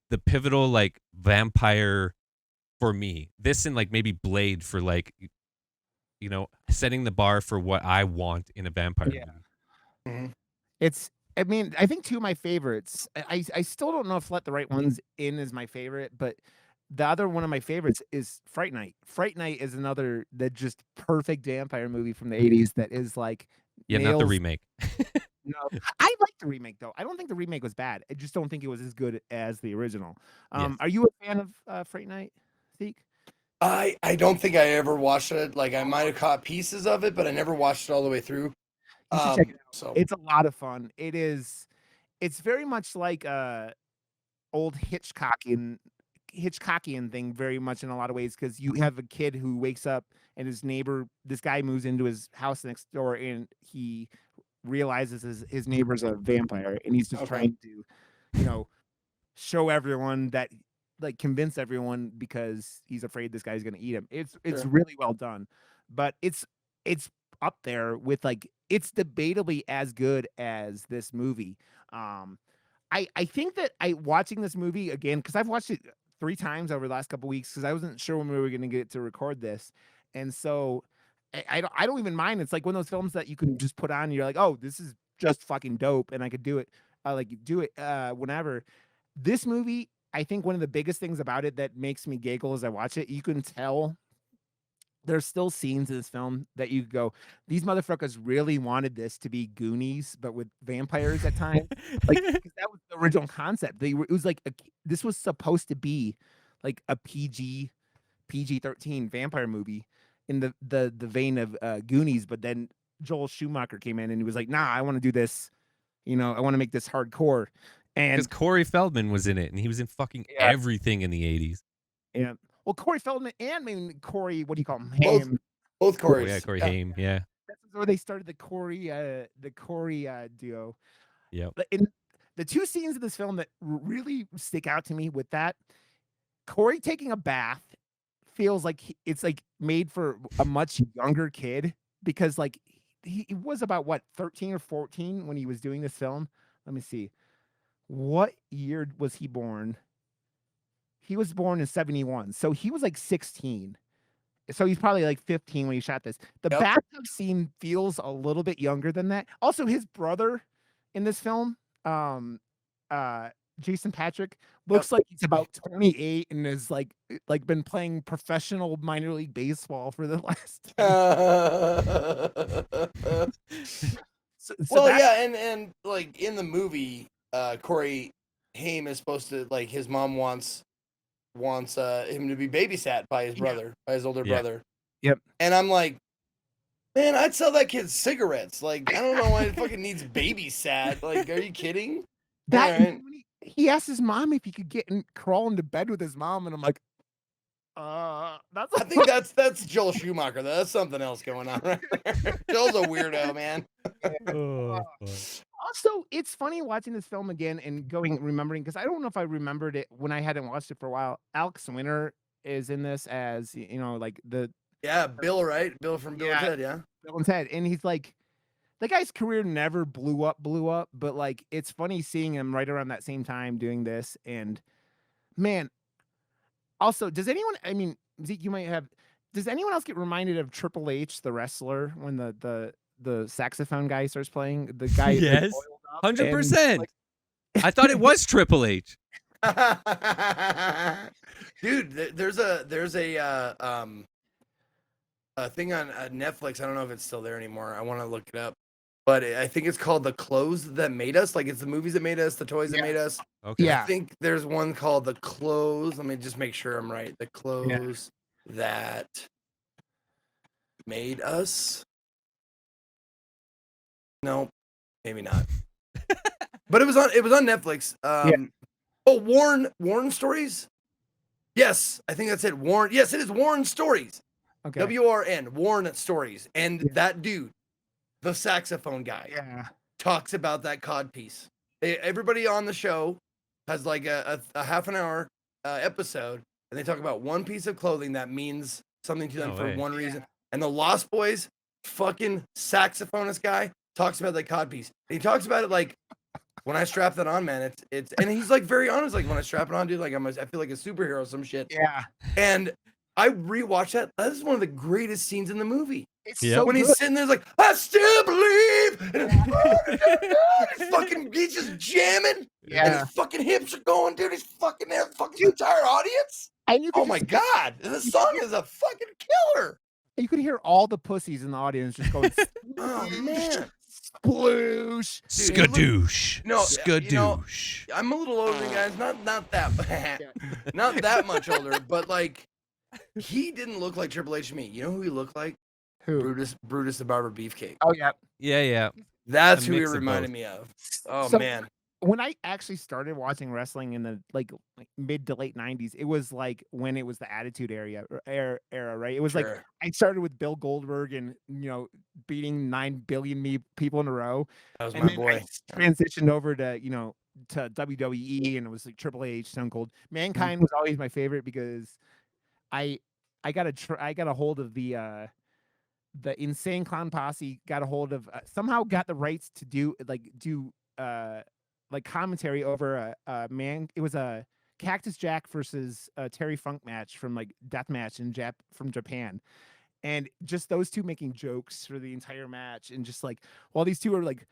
the pivotal like vampire for me. This and like maybe Blade for like, you know, setting the bar for what I want in a vampire movie. It's, I mean, I think two of my favorites. I still don't know if Let the Right Ones In is my favorite, but the other one of my favorites is Fright Night. Fright Night is another that just perfect vampire movie from the 80s that is like Yeah, not the nails- remake. No, I like the remake though. I don't think the remake was bad. I just don't think it was as good as the original. Yes. Are you a fan of Fright Night, Zeke? I don't think I ever watched it. Like I might have caught pieces of it, but I never watched it all the way through. You should check it out. So It's a lot of fun. It's very much like old Hitchcockian thing, very much in a lot of ways, because you have a kid who wakes up and his neighbor, this guy moves into his house next door, and he realizes his neighbor's a vampire, and he's just trying to, you know, show everyone that, like, convince everyone because he's afraid this guy's gonna eat him. It's really well done, but it's up there with like it's debatably as good as this movie. I think that watching this movie again, because I've watched it 3 times over the last couple weeks because I wasn't sure when we were gonna get to record this, and so I don't even mind. It's like one of those films that you can just put on and you're like, oh, this is just fucking dope, and I could do it whenever. This movie, I think one of the biggest things about it that makes me giggle as I watch it, you can tell there's still scenes in this film that you go, these motherfuckers really wanted this to be Goonies, but with vampires at times. Like, 'cause that was the original concept. It was like this was supposed to be like a PG-13 vampire movie in the vein of Goonies, but then Joel Schumacher came in and he was like, nah, I want to do this. I want to make this hardcore. And because Corey Feldman was in it, and he was in fucking everything in the 80s. Yeah. Well, Corey Feldman and Corey, what do you call him? Both Corys. Oh, yeah, Corey Haim. Yeah. That's where they started the Corey duo. Yeah. In the two scenes of this film that really stick out to me with that, Corey taking a bath feels like it's like made for a much younger kid because like he was about what 13 or 14 when he was doing this film. Let me see. What year was he born? He was born in 71. So he was like 16. So he's probably like 15 when he shot this. The bathtub scene feels a little bit younger than that. Also, his brother in this film, Jason Patrick, looks like he's about 28 and is like been playing professional minor league baseball for the last. And like in the movie, Corey Haim is supposed to like his mom wants him to be babysat by his brother, by his older brother. Yep. And I'm like, man, I'd sell that kid cigarettes. Like, I don't know why it fucking needs babysat. Like, are you kidding? He asked his mom if he could get and crawl into bed with his mom, and I'm like, I think that's Joel Schumacher. That's something else going on right there. Joel's a weirdo, man. Also, it's funny watching this film again and remembering, because I don't know if I remembered it when I hadn't watched it for a while. Alex Winter is in this as, like Bill, right? Bill from Bill and Ted, Bill and Ted. And he's like, the guy's career never blew up, but like, it's funny seeing him right around that same time doing this. And man, also, does anyone, Zeke, you might have, does anyone else get reminded of Triple H, the wrestler, when the saxophone guy starts playing? The guy, yes, 100%. I thought it was Triple H. Dude, there's a thing on Netflix. I don't know if it's still there anymore. I want to look it up, but I think it's called The Clothes That Made Us. Like, it's the movies that made us, the toys that made us. Okay. Yeah. I think there's one called The Clothes. Let me just make sure I'm right. The Clothes That Made Us. No, maybe not. But it was on Netflix. Oh, Warren Stories? Yes, I think that's it. Warren. Yes, it is Warren Stories. Okay. WRN, Warren Stories. And that dude, the saxophone guy, talks about that cod piece. Everybody on the show has like a half an hour episode, and they talk about one piece of clothing that means something to them for one reason. And the Lost Boys fucking saxophonist guy talks about that cod piece. And he talks about it like, when I strap that on, man, it's and he's like very honest. Like, when I strap it on, dude, like I feel like a superhero, some shit. Yeah. And I rewatched that. That is one of the greatest scenes in the movie. It's so when good. He's sitting there, like, I still believe. And he's just jamming. Yeah. And his fucking hips are going, dude. He's fucking there, fucking the entire audience. Oh my god, this song is a fucking killer. You could hear all the pussies in the audience just going, oh man. Sploosh. Skadoosh. No, skadoosh. I'm a little older than guys, not that not that much older, but like he didn't look like Triple H to me. You know who he looked like? Who? Brutus the Barber Beefcake. Oh yeah. Yeah. That's who he reminded me of. Oh man. When I actually started watching wrestling in the like mid to late 90s, it was like when it was the Attitude Era, right? It was like I started with Bill Goldberg and beating 9 billion people in a row. That was my boy. I transitioned over to to WWE, and it was like Triple H, Stone Cold. Mankind was always my favorite because I got a hold of the Insane Clown Posse, got a hold of somehow got the rights to do commentary over it was a Cactus Jack versus Terry Funk match from like death match from Japan, and just those two making jokes for the entire match, and just like while these two are like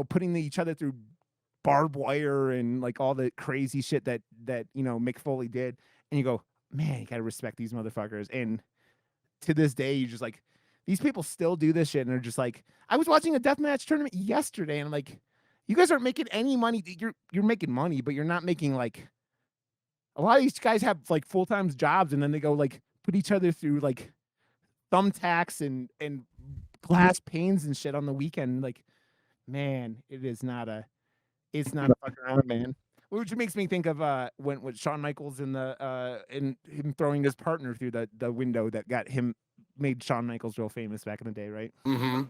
putting each other through barbed wire and like all the crazy shit that Mick Foley did, and you go, man, you gotta respect these motherfuckers. And to this day, you just like these people still do this shit, and they're just like, I was watching a deathmatch tournament yesterday, and I'm like, you guys aren't making any money. You're making money, but you're not making like a lot of these guys have like full-time jobs, and then they go like put each other through like thumbtacks and glass panes and shit on the weekend. Like, man, it's not a fucking around, man. Which makes me think of when with Shawn Michaels in him throwing his partner through the window that made Shawn Michaels real famous back in the day, right? Mm-hmm.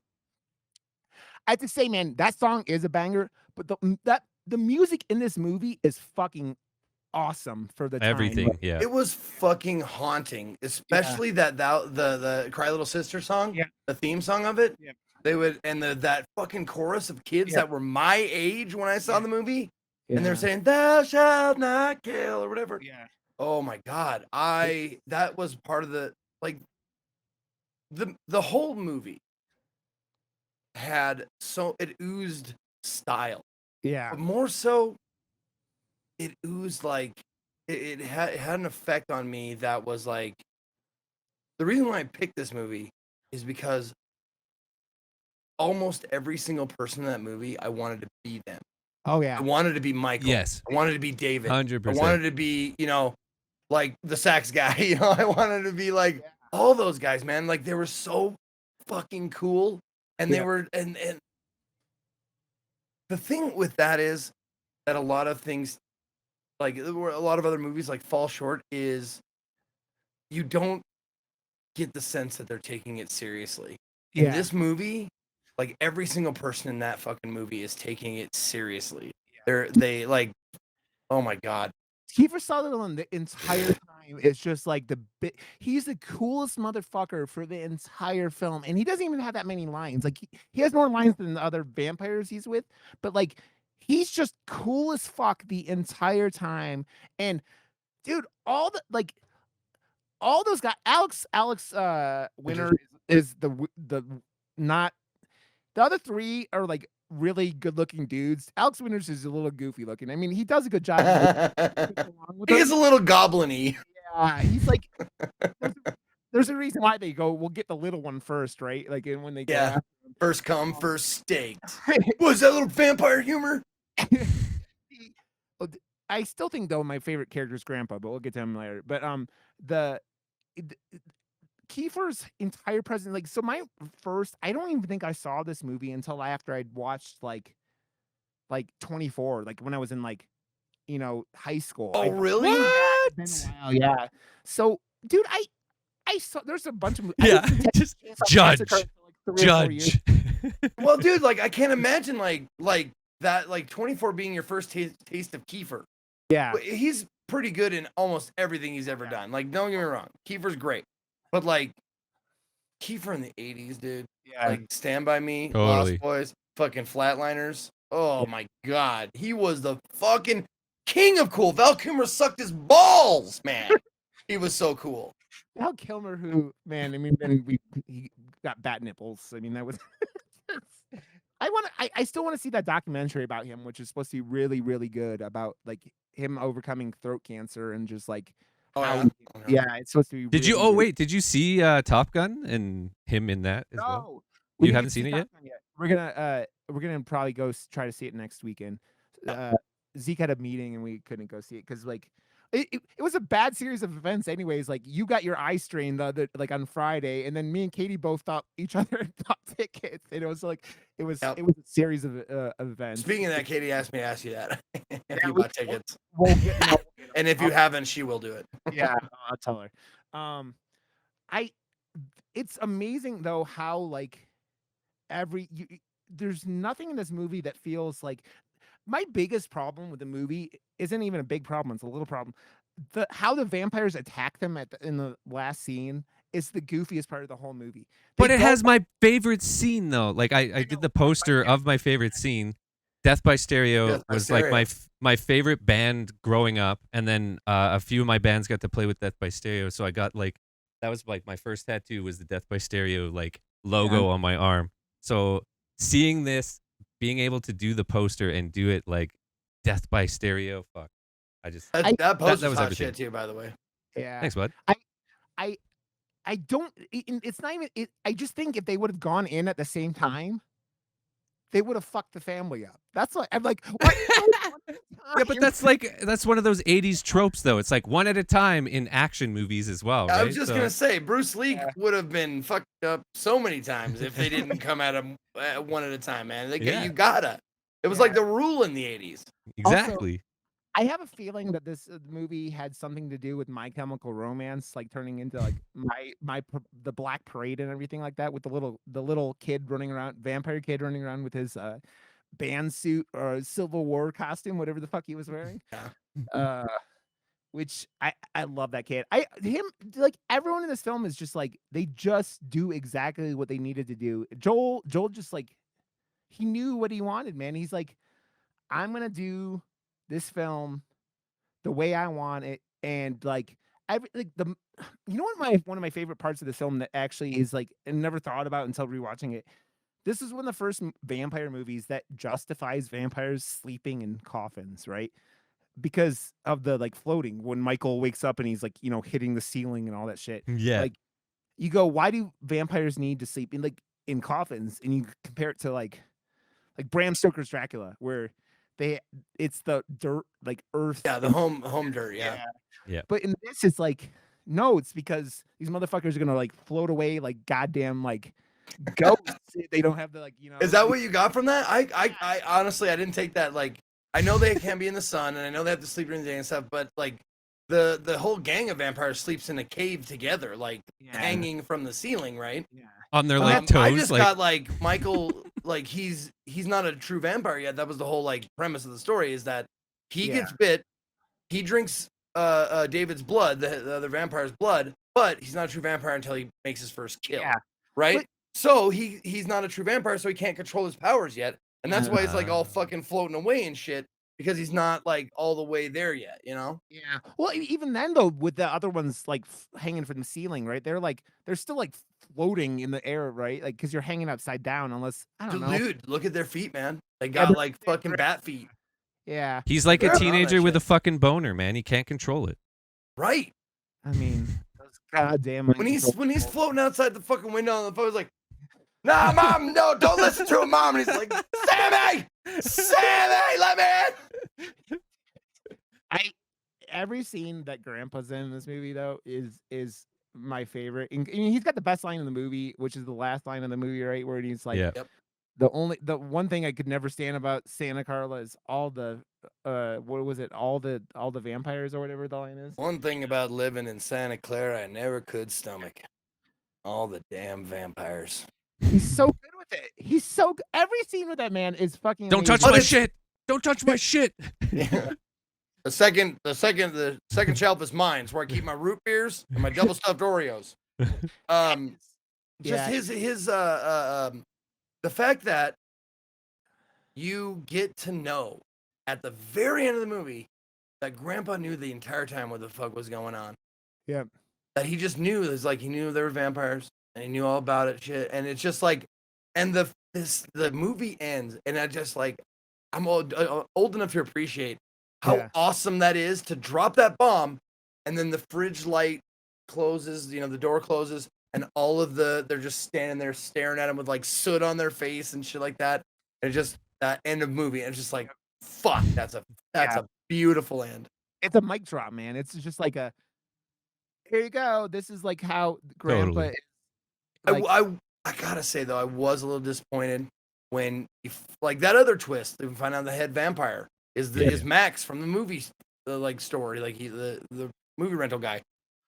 I have to say, man, that song is a banger, but the music in this movie is fucking awesome for the everything. time. Yeah, it was fucking haunting, especially the Cry Little Sister song, the theme song of it. Yeah. They would that fucking chorus of kids that were my age when I saw the movie, and they're saying "Thou shalt not kill" or whatever. Yeah. Oh my god, that was part of the like the whole movie had it oozed style. Yeah. But more so, it oozed like it had an effect on me that was like the reason why I picked this movie is because almost every single person in that movie, I wanted to be them. Oh yeah. I wanted to be Michael. Yes. I wanted to be David. 100%. I wanted to be, like the sax guy. I wanted to be like all those guys, man. Like they were so fucking cool, and they were, and the thing with that is that a lot of things, like a lot of other movies, like fall short is you don't get the sense that they're taking it seriously. In this movie, like every single person in that fucking movie is taking it seriously. They like, oh my god. Kiefer Sutherland the entire time is just like he's the coolest motherfucker for the entire film, and he doesn't even have that many lines. Like he has more lines than the other vampires he's with, but like he's just cool as fuck the entire time. And dude, all those guys, Alex Winter is the not the other three are like really good looking dudes. Alex Winters is a little goofy looking. I mean, he does a good job. He is a little goblin-y. Yeah, he's like there's a reason why they go, we'll get the little one first, right? Like when they go first come, first staked. Was that little vampire humor? I still think though my favorite character is Grandpa, but we'll get to him later. But Kiefer's entire presence, like, so I don't even think I saw this movie until after I'd watched like 24, like when I was in like, high school. Oh, really? What? Been a while, yeah. So, dude, I saw there's a bunch of just judge. Well, dude, like I can't imagine like that, like 24 being your first taste of Kiefer. Yeah, he's pretty good in almost everything he's ever done. Like, don't get me wrong, Kiefer's great. But like Kiefer in the 80s, dude. Yeah. Like Stand By Me, totally. Lost Boys, fucking Flatliners. Oh my god. He was the fucking king of cool. Val Kilmer sucked his balls, man. He was so cool. Val Kilmer, who, man, I mean, then he got bat nipples. I mean, that was I still want to see that documentary about him, which is supposed to be really, really good, about like him overcoming throat cancer and just like it's supposed to be. Did you? Did you see Top Gun and him in that as well? You haven't seen it yet? We're gonna probably go try to see it next weekend. Zeke had a meeting and we couldn't go see it because like it was a bad series of events. Anyways, like you got your eye strained like on Friday, and then me and Katie both thought each other got tickets, and it was like it was a series of events. Speaking of that, Katie asked me to ask you that if you bought tickets. And if you haven't, she will do it. Yeah, I'll tell her. It's amazing though how like there's nothing in this movie that feels like. My biggest problem with the movie isn't even a big problem; it's a little problem. How the vampires attack them in the last scene is the goofiest part of the whole movie. But it has my favorite scene though. Like I did the poster of my favorite scene. Death by Stereo was like my favorite band growing up, and then a few of my bands got to play with Death by Stereo. So I got like that was like my first tattoo was the Death by Stereo like logo on my arm. So seeing this, being able to do the poster and do it like Death by Stereo, fuck! That poster was hot shit too, by the way. Yeah, thanks, bud. I don't. It's not even. I just think if they would have gone in at the same time, they would have fucked the family up. That's what I'm like. Why Yeah, but that's one of those 80s tropes though. It's like one at a time in action movies as well, right? I was just gonna say Bruce Lee would have been fucked up so many times if they didn't come at him one at a time, man. You gotta. It was like the rule in the 80s. Exactly. Also, I have a feeling that this movie had something to do with My Chemical Romance, like turning into like the Black Parade and everything like that, with the little kid running around, vampire kid running around with his band suit or Civil War costume, whatever the fuck he was wearing. Yeah. Which I love that kid. Like everyone in this film is just like they just do exactly what they needed to do. Joel just like he knew what he wanted, man. He's like, I'm gonna do this film the way I want it, and like you know what one of my favorite parts of the film that actually is like I never thought about until rewatching it. This is one of the first vampire movies that justifies vampires sleeping in coffins, right? Because of the like floating when Michael wakes up and he's like, hitting the ceiling and all that shit. Yeah. Like you go, why do vampires need to sleep in coffins? And you compare it to like Bram Stoker's Dracula, where it's the dirt, like earth. Yeah, the home dirt, yeah. But in this, it's like, no, it's because these motherfuckers are gonna like float away like goddamn like ghosts. They don't have the like, Is that what you got from that? I honestly I didn't take that. Like, I know they can be in the sun and I know they have to sleep during the day and stuff, but like the whole gang of vampires sleeps in a cave together, like hanging from the ceiling, right? Yeah. On their like toes. I just got like Michael, like he's not a true vampire yet. That was the whole like premise of the story, is that he gets bit, he drinks David's blood, the other vampire's blood, but he's not a true vampire until he makes his first kill. Yeah. Right? But, so he's not a true vampire, so he can't control his powers yet. And that's why he's like all fucking floating away and shit, because he's not like all the way there yet, Yeah. Well, even then though, with the other ones like hanging from the ceiling, right? They're still like floating in the air, right? Like because you're hanging upside down, unless I don't know. Dude, look at their feet, man. They got like fucking bat feet. Yeah. He's like a teenager with a fucking boner, man. He can't control it. Right. I mean, those goddamn. When he's floating outside the fucking window on the phone, he's like, "Nah, mom, no, don't listen to him, mom." And he's like, Sammy, let me in. Every scene that Grandpa's in this movie though is my favorite. I mean, he's got the best line in the movie, which is the last line of the movie, right? Where he's like, the one thing I could never stand about Santa Carla is all the what was it? All the vampires or whatever the line is. One thing about living in Santa Clara I never could stomach. All the damn vampires. He's so good with it. Every scene with that man is fucking Don't amazing. touch my shit. Don't touch my shit. Yeah. The second shelf is mine. It's where I keep my root beers and my double stuffed Oreos. His the fact that you get to know at the very end of the movie that Grandpa knew the entire time what the fuck was going on. Yeah. That he just knew. It's like he knew there were vampires and he knew all about it, shit. And it's just like, and the movie ends, and I just like, I'm old enough to appreciate how awesome that is to drop that bomb, and then the fridge light closes, the door closes, and all of they're just standing there staring at him with like soot on their face and shit like that. And just that end of movie, and it's just like, fuck, that's a beautiful end. It's a mic drop, man. It's just like a, here you go. This is like how Grandpa. Totally. I gotta say though, I was a little disappointed when like that other twist. We find out the head vampire is Max from the movie, story, like the movie rental guy.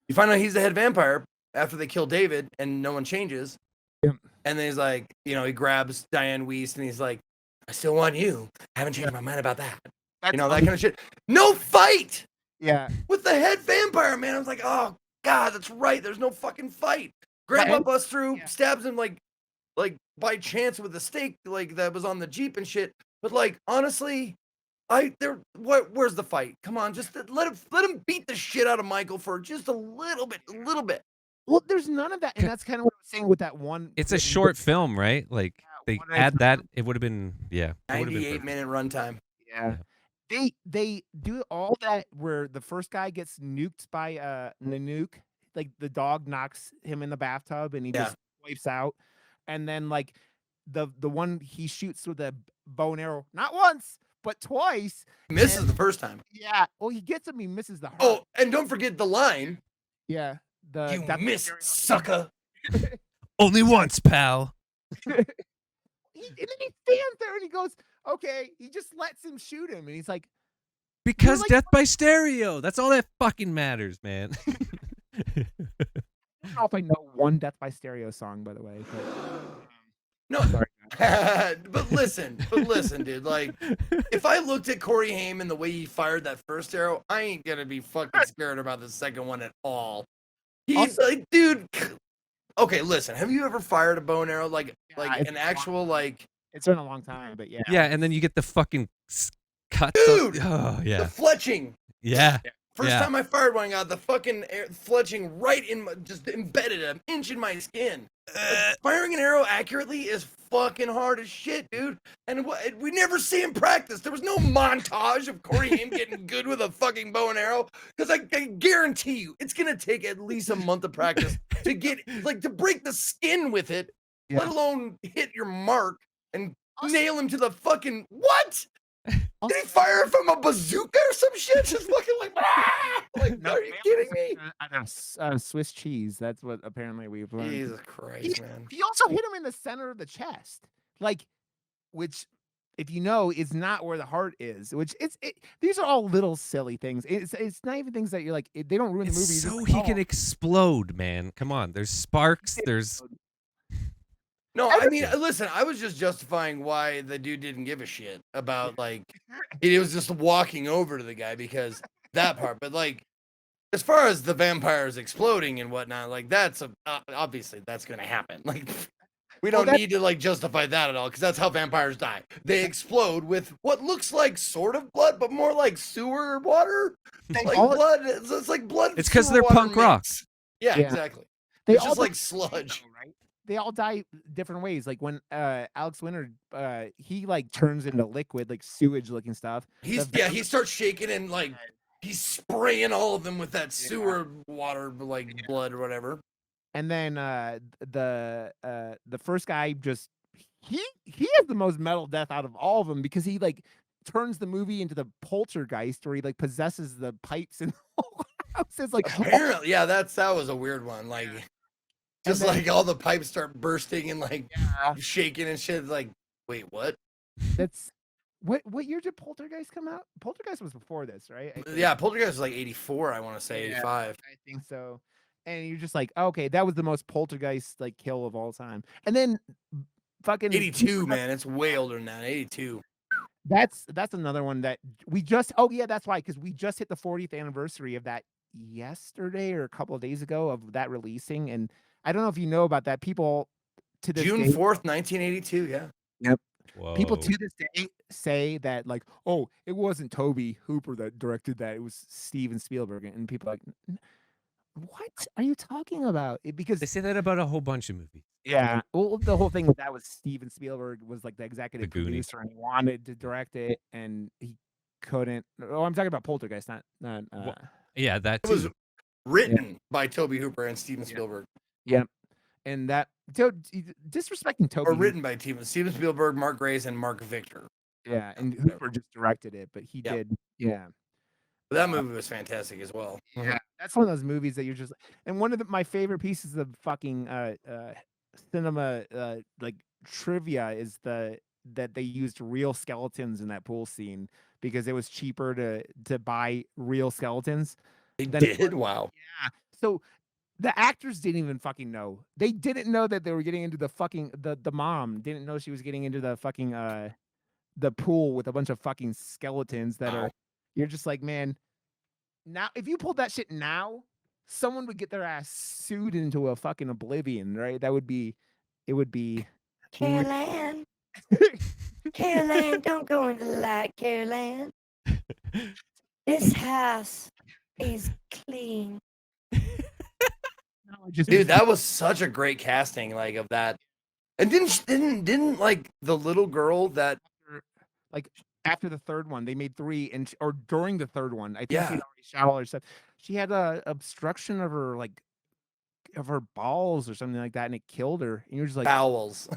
You find out he's the head vampire after they kill David, and no one changes. Yep. And then he's like, he grabs Diane Weiss, and he's like, "I still want you. I haven't changed my mind about that." That kind of shit. No fight. Yeah. With the head vampire, man. I was like, oh god, that's right. There's no fucking fight. Grandpa busts through, stabs him like by chance with a stake like that was on the Jeep and shit. But like honestly, where's the fight? Come on, just let him beat the shit out of Michael for just a little bit. Well, there's none of that, and that's kind of what I was saying with that one. It's a short film, right? Like they add that, it would have been 98-minute runtime. Yeah. They do all that where the first guy gets nuked by Nanook. like the dog knocks him in the bathtub and he just wipes out, and then like the one he shoots with a bow and arrow not once but twice. Misses the first time. Yeah, well, he gets him. He misses the heart. Oh, and don't forget the line. Yeah, you missed, sucker. Only once, pal. And then he stands there and he goes, "Okay." He just lets him shoot him, and he's like, "Because like, death by stereo. That's all that fucking matters, man." I don't know if I know one Death by Stereo song, by the way. But... No, sorry. but listen, dude. Like, if I looked at Corey Haim and the way he fired that first arrow, I ain't gonna be fucking scared about the second one at all. He's also, like, dude. Okay, listen. Have you ever fired a bow and arrow like an actual like? It's been a long time, but yeah. Yeah, and then you get the fucking cuts. Dude, oh yeah. The fletching. Yeah. First time I fired one, I got the fucking fletching right in my, just embedded an inch in my skin. Firing an arrow accurately is fucking hard as shit, dude. And we never see him practice. There was no montage of Corey Haim getting good with a fucking bow and arrow. Because I guarantee you, it's gonna take at least a month of practice to get to break the skin with it, let alone hit your mark and nail him to the fucking what? Did he fire from a bazooka or some shit? Just fucking like, like, no, are you kidding me? Swiss cheese. That's what apparently we've learned. Jesus Christ, man. He also hit him in the center of the chest, which, if you know, is not where the heart is. These are all little silly things. It's not even things that you're like. They don't ruin the movie. So he can explode, man. Come on. There's sparks. There's. No, I mean, listen, I was just justifying why the dude didn't give a shit about, he was just walking over to the guy because that part. But, as far as the vampires exploding and whatnot, that's obviously that's going to happen. We don't need to, justify that at all because that's how vampires die. They explode with what looks like sort of blood, but more like sewer water. Blood. It's like blood. It's because they're punk rock. Yeah, exactly. It's just like sludge. Right? They all die different ways. Like when Alex Winter, he turns into liquid, like sewage looking stuff. He starts shaking and he's spraying all of them with that sewer water, blood or whatever. And then the first guy he has the most metal death out of all of them because he turns the movie into the Poltergeist where he possesses the pipes and it's apparently that was a weird one. Just all the pipes start bursting and shaking and shit. Wait, what? That's what year did Poltergeist come out? Poltergeist was before this, right? Yeah, Poltergeist was 84, I want to say, 85. I think so. And you're just okay, that was the most Poltergeist kill of all time. And then fucking 82, man, it's way older than that. 82. That's another one that we just that's why, because we just hit the 40th anniversary of that yesterday or a couple of days ago of that releasing. And I don't know if you know about that. People to this June day, 4th, 1982. Yeah. Yep. Whoa. People to this day say that it wasn't Tobe Hooper that directed that. It was Steven Spielberg. And people are like, what are you talking about? Because they say that about a whole bunch of movies. Yeah. Well, the whole thing with that was Steven Spielberg was the executive producer and he wanted to direct it and he couldn't. Oh, I'm talking about Poltergeist, not yeah, that too. It was written by Tobe Hooper and Steven Spielberg. Yeah. And that disrespecting Tobe. Or written by Steven Spielberg, Mark Grace, and Mark Victor. Yeah, and Hooper just directed it, but he did. Yeah. But that movie was fantastic as well. Yeah. That's one of those movies that you're just and one of my favorite pieces of fucking cinema trivia is that they used real skeletons in that pool scene because it was cheaper to buy real skeletons. They did? Wow. Yeah. So the actors didn't even fucking know. They didn't know that they were getting into the fucking the mom didn't know she was getting into the fucking the pool with a bunch of fucking skeletons that are you're just like, man, now if you pulled that shit now, someone would get their ass sued into a fucking oblivion, right? It would be Caroline. Caroline, don't go into the light, Caroline. This house is clean. Dude, that was such a great casting, of that. And didn't the little girl that after the third one, they made 3 or during the third one, I think she'd already shot all her stuff. She had a obstruction of her of her balls or something like that, and it killed her. And you're just like, Bowels.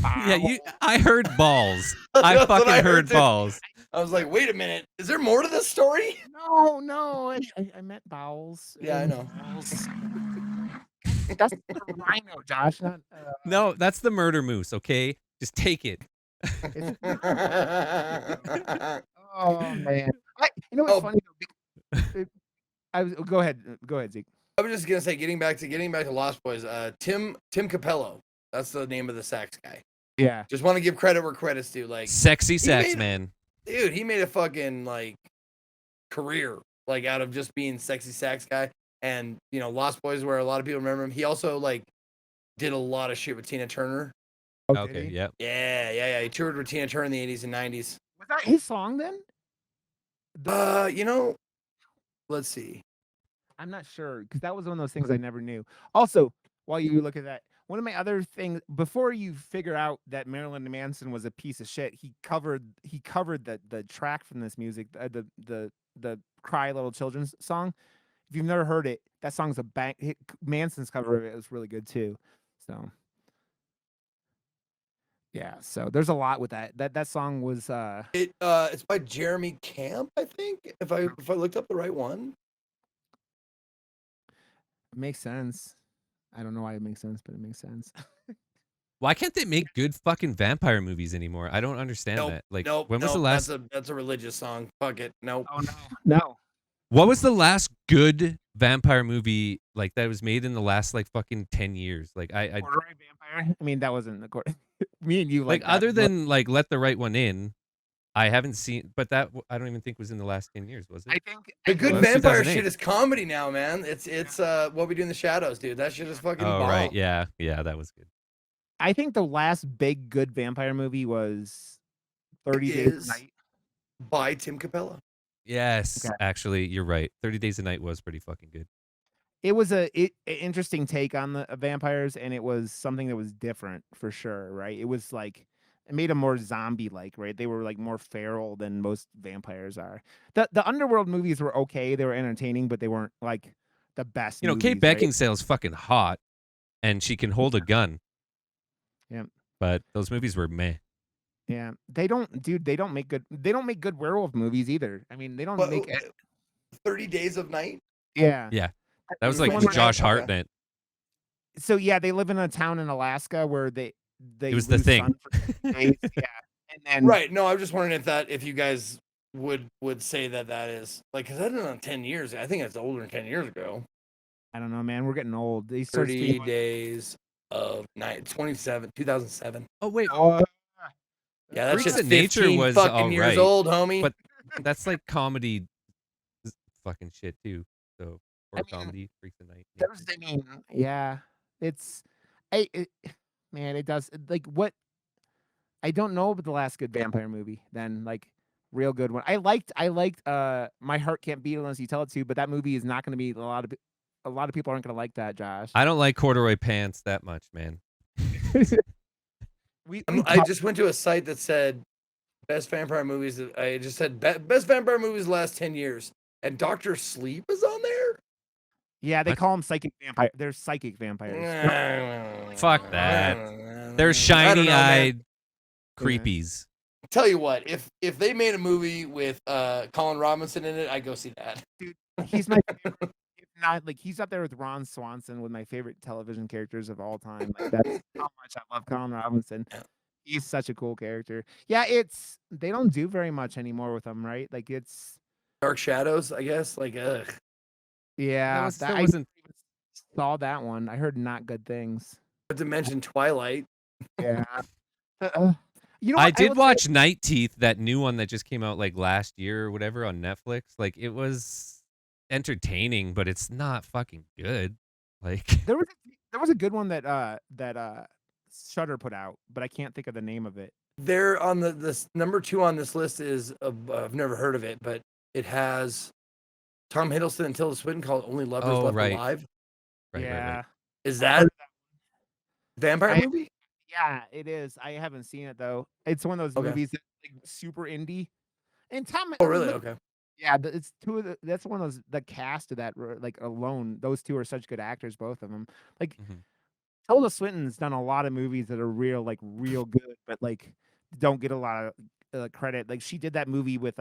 Yeah, I heard balls. I That's what fucking I heard heard too. balls. I was like, wait a minute, is there more to this story? no, I meant bowels. Yeah, I and know. balls. That's the rhino, Josh. Not, No, that's the murder moose, okay? Just take it. it's, oh man, you know what's Oh. funny? Go ahead, Zeke. I was just gonna say, getting back to Lost Boys, Tim Capello. That's the name of the sax guy. Yeah, Just want to give credit where credit's due. Like, Sexy sax made- man. dude, he made a fucking like career like out of just being sexy sax guy. And you know, Lost Boys, where a lot of people remember him. He also like did a lot of shit with Tina Turner. Okay, yep. Yeah. He toured with Tina Turner in the 80s and 90s. Was that his song then? You know, let's see. I'm not sure because that was one of those things I never knew. Also, while you look at that, one of my other things before you figure out that Marilyn Manson was a piece of shit, he covered the track from this music, the Cry Little Children's song. If you've never heard it, that song's a bang. Manson's cover of it was really good too. So yeah, so there's a lot with that. That song was It's by Jeremy Camp, I think. If I looked up the right one. It makes sense. I don't know why it makes sense, but it makes sense. Why can't they make good fucking vampire movies anymore? I don't understand that. Like, when was the last? That's a religious song. Fuck it. Nope. Oh no. What was the last good vampire movie like that was made in the last like fucking 10 years? Like Corduroy Vampire. I mean, that wasn't the me and you like that, other than like Let the Right One In. I haven't seen, but that I don't even think was in the last 10 years, was it? I think the good Well, that's vampire 2008. shit is comedy now, man. It's What We Do in the Shadows, dude. That shit is fucking Oh bomb. right, yeah, that was good. I think the last big good vampire movie was 30 Days a Night. By Tim Capello. Yes, Okay. actually, you're right. 30 Days a Night was pretty fucking good. It was an interesting take on the vampires, and it was something that was different for sure, right? It was like it made them more zombie-like, right? They were like more feral than most vampires are. The Underworld movies were okay; they were entertaining, but they weren't like the best. You know, Kate movies, right? Beckinsale's fucking hot, and she can hold a gun. Yeah. But those movies were meh. Yeah, they don't make good werewolf movies either. I mean, they don't make 30 Days of Night. Yeah. Yeah, that was Which like one was Josh that? Okay. Hartnett. So yeah, they live in a town in Alaska where they It was The lose Thing. sun for 30 days, yeah, and then Right. No, I was just wondering if you guys would say that is like, because that's not 10 years. I think it's older than 10 years ago. I don't know, man. We're getting old. These start 30 Days of Night, 2007. Oh wait, Yeah, that Freaks shit's of Nature 15 was fucking years alright, old, homie. but that's like comedy, fucking shit too. So or I mean, comedy, Freaks of Night. I mean, yeah, it's, man, it does like what I don't know about the last good vampire movie. Then like real good one. I liked My Heart Can't Beat Unless You Tell It to, but that movie is not going to be a lot of people aren't going to like that, Josh. I don't like corduroy pants that much, man. I just went to a site that said best vampire movies. I just said best vampire movies the last 10 years, and Doctor Sleep is on there. Yeah, they What? call them psychic vampire. They're psychic vampires. Fuck that. They're I don't know, shiny-eyed man. creepies. Tell you what, if they made a movie with Colin Robinson in it, I'd go see that. Dude, he's my favorite. If not, like he's up there with Ron Swanson with my favorite television characters of all time. Like that's how much I love Colin Robinson. He's such a cool character. Yeah, they don't do very much anymore with him, right? Like it's Dark Shadows, I guess. Like, ugh. yeah. That I wasn't. saw that one. I heard not good things. Not to mention Twilight. Yeah. You know, I what? did will watch say- Night Teeth, that new one that just came out like last year or whatever on Netflix. Like it was entertaining, but it's not fucking good. Like There was a good one that Shudder put out, but I can't think of the name of it. They're on this number 2 on this list is I've never heard of it, but it has Tom Hiddleston and Tilda Swinton called Only Lovers Oh, Left right. Alive. right. Is that vampire I- movie? Yeah, it is. I haven't seen it though. It's one of those Okay. movies that like super indie. And Tom Oh, really? Okay. Yeah, it's two of that's one of those the cast of that like alone. Those two are such good actors, both of them. Like Mhm. Tilda Swinton's done a lot of movies that are real good, but like don't get a lot of credit. Like she did that movie with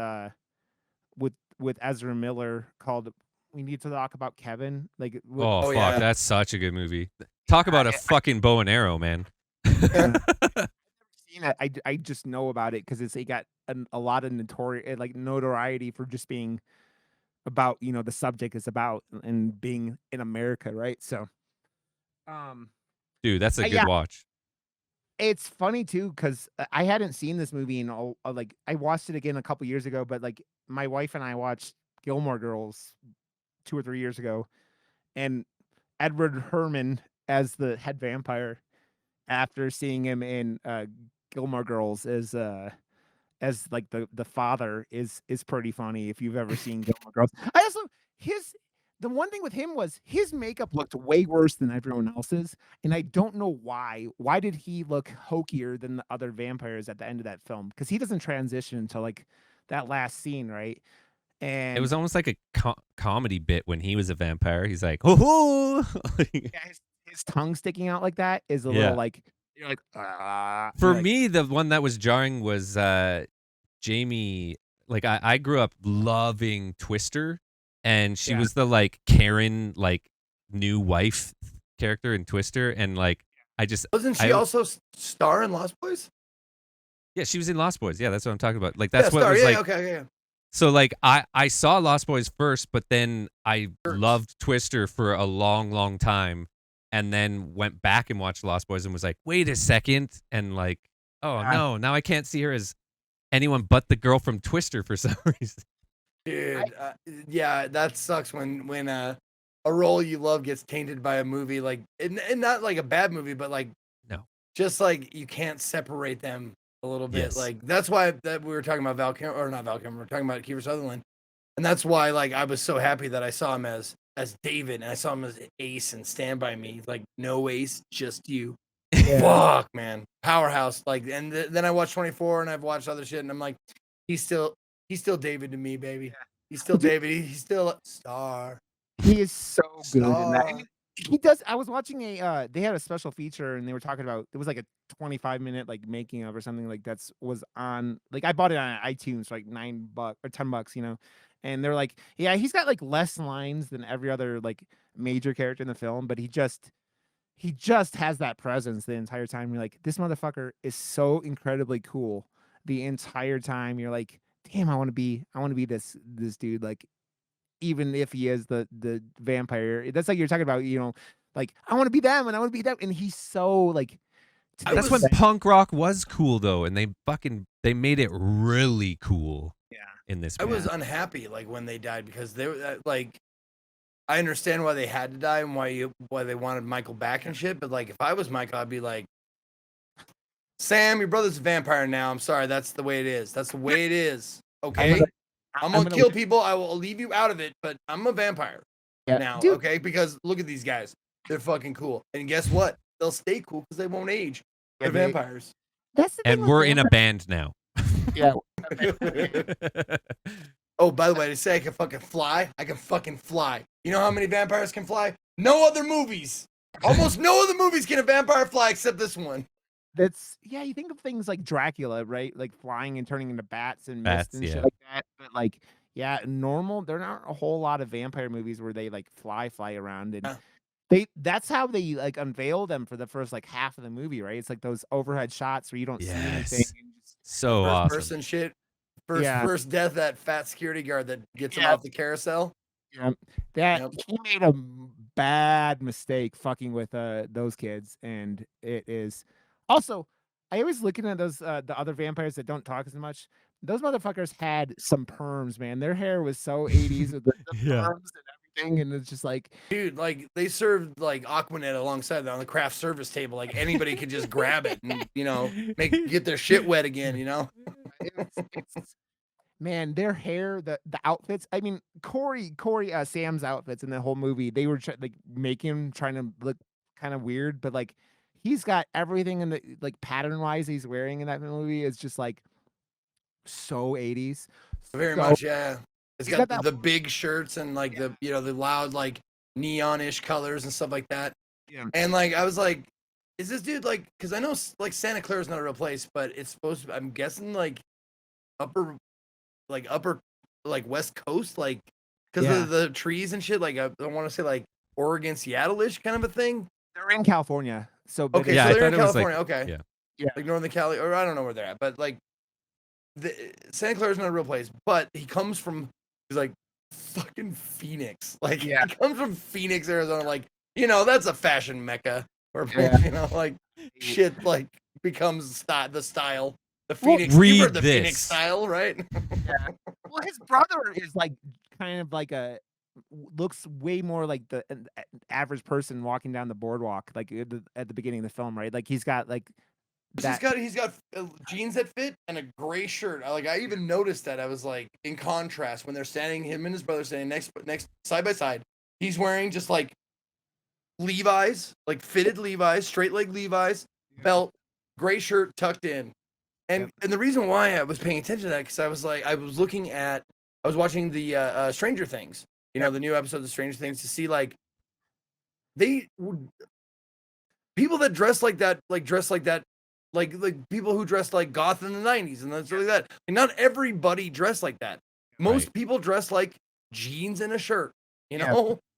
Ezra Miller called "We Need to Talk About Kevin." Like, Oh Oh fuck, yeah. that's such a good movie. Talk about a fucking bow and arrow, man. yeah, seen it. I just know about it because it got a lot of notoriety for just being about the subject is about and being in America, right? So, um, Dude, that's a good yeah, watch. it's funny too because I hadn't seen this movie in like I watched it again a couple years ago, but like my wife and I watched Gilmore Girls 2 or 3 years ago, and Edward Herman as the head vampire after seeing him in Gilmore Girls as like the father is pretty funny if you've ever seen Gilmore Girls. I also his the one thing with him was his makeup looked way worse than everyone else's, and I don't know why. Why did he look hokier than the other vampires at the end of that film? Because he doesn't transition until like that last scene, right? It was And almost like a comedy bit when he was a vampire. He's like, "Oh, yeah, his tongue sticking out like that is a little yeah." like you're like For me, the one that was jarring was Jamie. Like I grew up loving Twister, and she yeah. was the like Karen like new wife character in Twister, and like I just Wasn't she I also star in Lost Boys? yeah, she was in Lost Boys. Yeah, that's what I'm talking about. Like Yeah, that's what star. was Yeah, like. okay, yeah. So like I saw Lost Boys first, but then I Hurts. loved Twister for a long time, and then went back and watched Lost Boys and was like, wait a second, and like, oh Yeah. no, now I can't see her as anyone but the girl from Twister for some reason. Dude, yeah, that sucks when a role you love gets tainted by a movie like and not like a bad movie, but like No. just like you can't separate them a little bit. Yes. Like that's why that we were talking about Val Kilmer or not Val Kilmer, we are talking about Kiefer Sutherland. And that's why like I was so happy that I saw him as David and I saw him as Ace and Stand By Me. Like no Ace, just you. Yeah. Fuck, man. Powerhouse. Like and then I watched 24 and I've watched other shit and I'm like he's still David to me, baby. He's still David. He's still a star. He is so good in that. Star. He does. I was watching they had a special feature and they were talking about it was like a 25-minute like making of or something like was on like I bought it on iTunes for like $9 or $10, and they're like, yeah, he's got like less lines than every other like major character in the film, but he just has that presence the entire time. You're like, this motherfucker is so incredibly cool the entire time. You're like, damn, I want to be this dude. Like, even if he is the vampire, that's like you're talking about. Like I want to be them and I want to be that, and he's so like. That's when punk rock was cool though, and they made it really cool. Yeah. In this, I was unhappy like when they died because they were like. I understand why they had to die and why they wanted Michael back and shit, but like if I was Michael, I'd be like, Sam, your brother's a vampire now. I'm sorry, that's the way it is. That's the way it is. Okay, I'm gonna kill people. I will leave you out of it, but I'm a vampire now. Dude. Okay, because look at these guys. They're fucking cool, and guess what? They'll stay cool because they won't age. They're vampires. That's the thing and with we're in a vampires. band now. Yeah. Oh, by the way, they say I can fucking fly. I can fucking fly. You know how many vampires can fly? No other movies. Almost no other movies can a vampire fly except this one. You think of things like Dracula, right? Like flying and turning into bats and Bats, mist and yeah. shit like that. But like, yeah, normal. There aren't a whole lot of vampire movies where they like fly around and that's how they like unveil them for the first like half of the movie, right? It's like those overhead shots where you don't see anything. Yes. So First awesome. person shit. First death, that fat security guard that gets him off the carousel. Yeah, he made a bad mistake fucking with those kids, and it is also. I always looking at those the other vampires that don't talk as much. Those motherfuckers had some perms, man. Their hair was so 80s with the Yeah. perms and everything, and it's just like, dude, like they served like Aquanet alongside that on the craft service table. Like anybody could just grab it and get their shit wet again. it's man, their hair, the outfits. I mean, Corey, Sam's outfits in the whole movie, they were like making him trying to look kind of weird, but like he's got everything in the like pattern wise he's wearing in that movie is just like so 80s. Very much, yeah. It's He's got got the that- big shirts and like the the loud like neon-ish colors and stuff like that. Yeah. And like I was like, is this dude like? Because I know like Santa Clara is not a real place, but it's supposed to. I'm guessing like upper like West Coast, like because Yeah. of the trees and shit. Like I want to say like Oregon, Seattle-ish kind of a thing. They're in California, so but Okay, Yeah, so I they're in thought it was, like- California. Okay, yeah. Yeah. like Northern Cali, or I don't know where they're at, but like Santa Clara is not a real place. But he comes from he's like fucking Phoenix. Like Yeah. he comes from Phoenix, Arizona. Like that's a fashion mecca where Yeah. like shit like becomes the style. The Well, Phoenix, you've heard read the Phoenix this. style, right? Well, his brother is like kind of like looks way more like the average person walking down the boardwalk, like at the beginning of the film, right? Like he's got like that. He's got jeans that fit and a gray shirt. I even noticed that. I was like, in contrast, when they're standing, him and his brother standing next side by side, he's wearing just like Levi's, like fitted Levi's, straight leg Levi's, belt, gray shirt tucked in. And and the reason why I was paying attention to that, because I was watching the Stranger Things, the new episodes of Stranger Things, to see like people that dress like that, like people who dressed like goth in the 90s and that's really that. And not everybody dressed like that. Most Right. people dress like jeans and a shirt,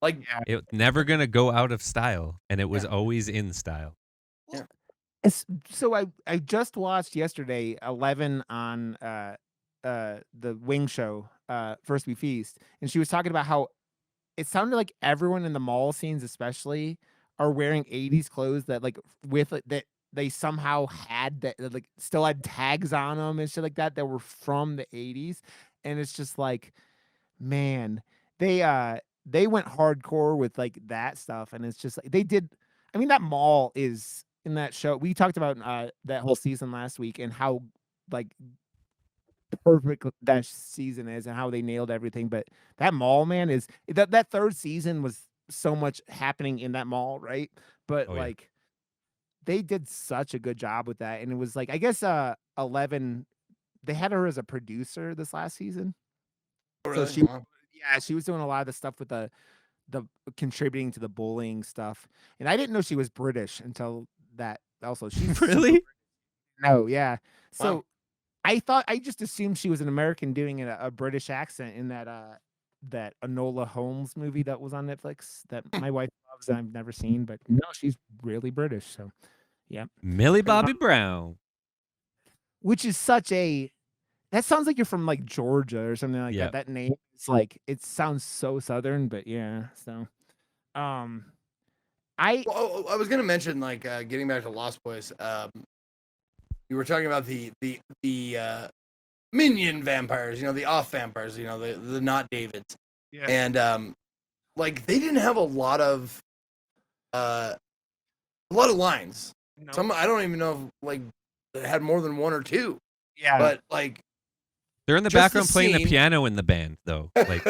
like It never gonna go out of style, and it was always in style. So I just watched yesterday 11 on the Wing Show, First We Feast, and she was talking about how it sounded like everyone in the mall scenes especially are wearing 80s clothes that like that they somehow had that like still had tags on them and shit like that were from the 80s. And it's just like, man, they went hardcore with like that stuff, and it's just like that mall is in that show. We talked about that whole season last week and how like perfect that season is and how they nailed everything. But that mall, man, is that third season was so much happening in that mall, right? But Oh, yeah. like they did such a good job with that. And it was like, I guess 11, they had her as a producer this last season. really? So she was doing a lot of the stuff with the contributing to the bullying stuff. And I didn't know she was British until that also. She's Really? No, yeah. So Wow. I just assumed she was an American doing a British accent in that Enola Holmes movie that was on Netflix that my wife loves and I've never seen, but no, she's really British. So yeah. Millie Bobby Brown. Which is that sounds like you're from like Georgia or something like Yeah. that. That name is like it sounds so southern, but yeah. So Well, I was gonna mention like getting back to Lost Boys. You were talking about the minion vampires, the off vampires, the not Davids. Yeah. And like they didn't have a lot of lines. No. Some I don't even know if like they had more than one or two. Yeah. But like They're in the Just the background playing the scene- piano in the band, though. Like,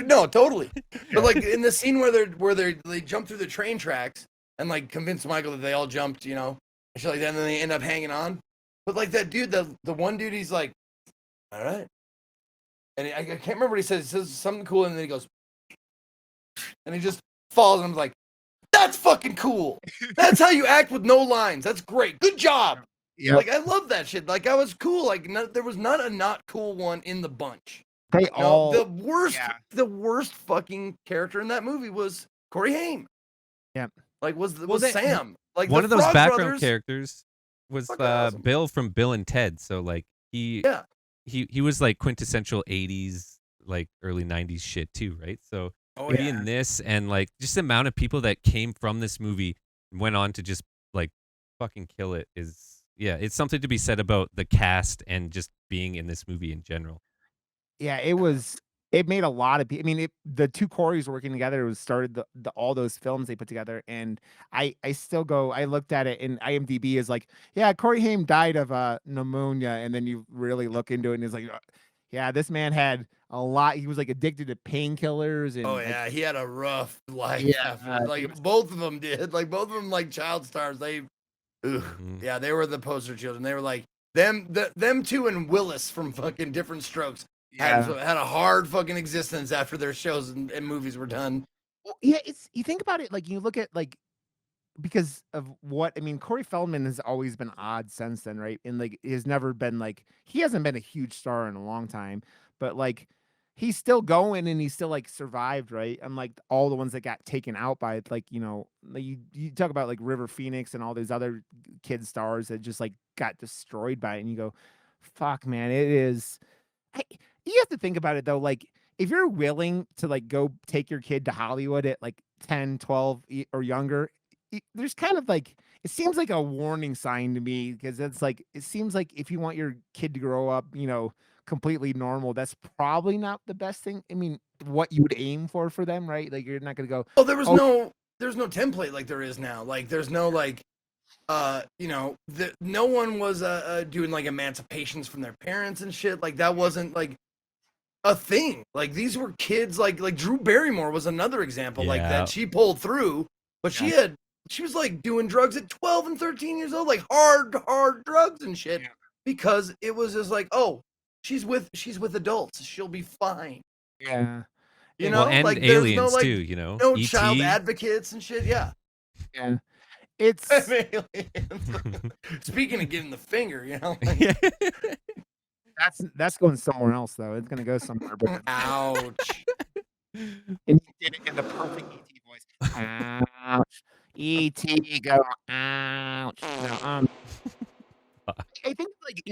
no, totally. But like in the scene where they jump through the train tracks and like convince Michael that they all jumped, and shit like that, and then they end up hanging on. But like that dude, the one dude, he's like, all right. And I can't remember what he says. He says something cool, and then he goes, and he just falls, and I'm like, that's fucking cool. That's how you act with no lines. That's great. Good job. Yeah. Like I love that shit. Like I was cool. Like there was not a not cool one in the bunch. They all The worst, yeah. the worst fucking character in that movie was Corey Haim. Yeah. Like was they- Sam. Like one the of those Frog background Brothers, characters was fucking awesome. Bill from Bill and Ted. So like he was like quintessential 80s, like early 90s shit too, right? So Oh he yeah. in this, and like just the amount of people that came from this movie and went on to just like fucking kill it is, yeah, it's something to be said about the cast and just being in this movie in general. Yeah, it made a lot of people. I mean, the two Coreys working together started all those films they put together. And I looked at it and IMDb is like, yeah, Corey Haim died of pneumonia. And then you really look into it and it's like, yeah, this man had a lot. He was like addicted to painkillers. And Oh like, yeah, he had a rough life. Yeah, after. Like both of them did. Like both of them, like child stars. Mhm. Yeah, they were the poster children. They were like them two and Willis from fucking Different Strokes. had a hard fucking existence after their shows and movies were done. Well, yeah, it's you think about it, like you look at like because of what I mean, Corey Feldman has always been odd since then, right? And like he has never been like he hasn't been a huge star in a long time, but like he's still going and he's still like survived, right? Unlike all the ones that got taken out by like, like you talk about like River Phoenix and all these other kid stars that just like got destroyed by it, and you go, fuck man, it is you have to think about it though, like if you're willing to like go take your kid to Hollywood at like 10, 12 or younger, there's kind of like it seems like a warning sign to me because it's like it seems like if you want your kid to grow up, completely normal, that's probably not the best thing. I mean, what you would aim for them, right? Like you're not gonna go. Oh, there's no template like there is now. Like there's no like, no one was doing like emancipations from their parents and shit. Like that wasn't like a thing. Like these were kids. Like Drew Barrymore was another example like that. She pulled through, but she was like doing drugs at 12 and 13 years old, like hard drugs and shit, because it was just like, oh, she's with adults, she'll be fine. Yeah. And like aliens no, too, no E.T. child advocates and shit. Yeah. It's speaking of getting the finger, that's going somewhere else though. It's gonna go somewhere. But ouch. And he did it in the perfect ET voice. Ouch. E.T. go ouch. No, I think like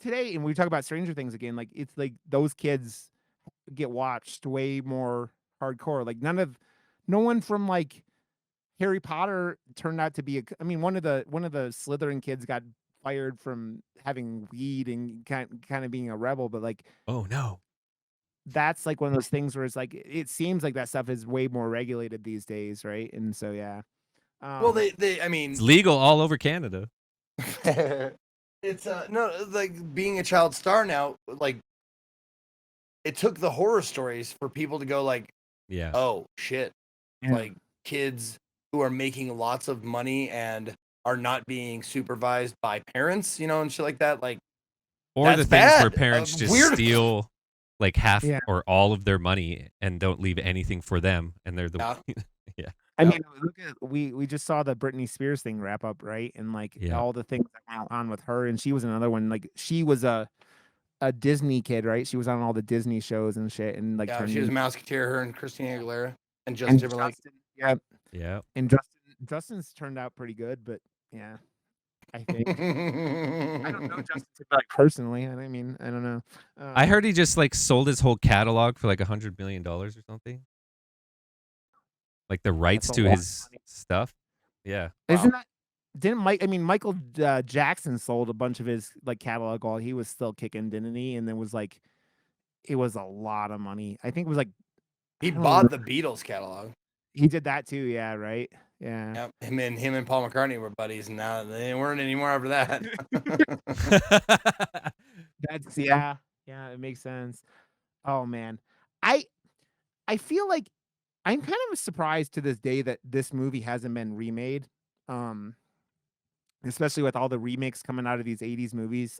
today, and we talk about Stranger Things again. Like it's like those kids get watched way more hardcore. Like no one from like Harry Potter turned out to be I mean, one of the Slytherin kids got fired from having weed and kind of being a rebel, but like, oh no. That's like one of those things where it's like it seems like that stuff is way more regulated these days, right? And so yeah. Well, I mean, it's legal all over Canada. It's no, like being a child star now, like it took the horror stories for people to go like, oh shit, like kids who are making lots of money and are not being supervised by parents, and shit like that, like, or the things where parents just steal like half or all of their money and don't leave anything for them, and they're the I mean, look at we just saw the Britney Spears thing wrap up, right? And like all the things that went on with her, and she was another one. Like she was a Disney kid, right? She was on all the Disney shows and shit, and like she was Mouseketeer, her and Christina Aguilera and Justin Timberlake. Yeah. And Justin's turned out pretty good, but yeah, I think I don't know Justin Timberlake personally. I mean, I don't know. I heard he just like sold his whole catalog for like $100 million or something. Like the rights to his stuff. Yeah. Isn't that Michael Jackson sold a bunch of his like catalog while he was still kicking, didn't he? And then was like it was a lot of money. I think it was like he bought the Beatles catalog. He did that too, yeah, right? Yeah. Yep. Him and Paul McCartney were buddies, and now they weren't anymore after that. That's yeah, it makes sense. Oh man. I feel like I'm kind of surprised to this day that this movie hasn't been remade. Especially with all the remakes coming out of these 80s movies.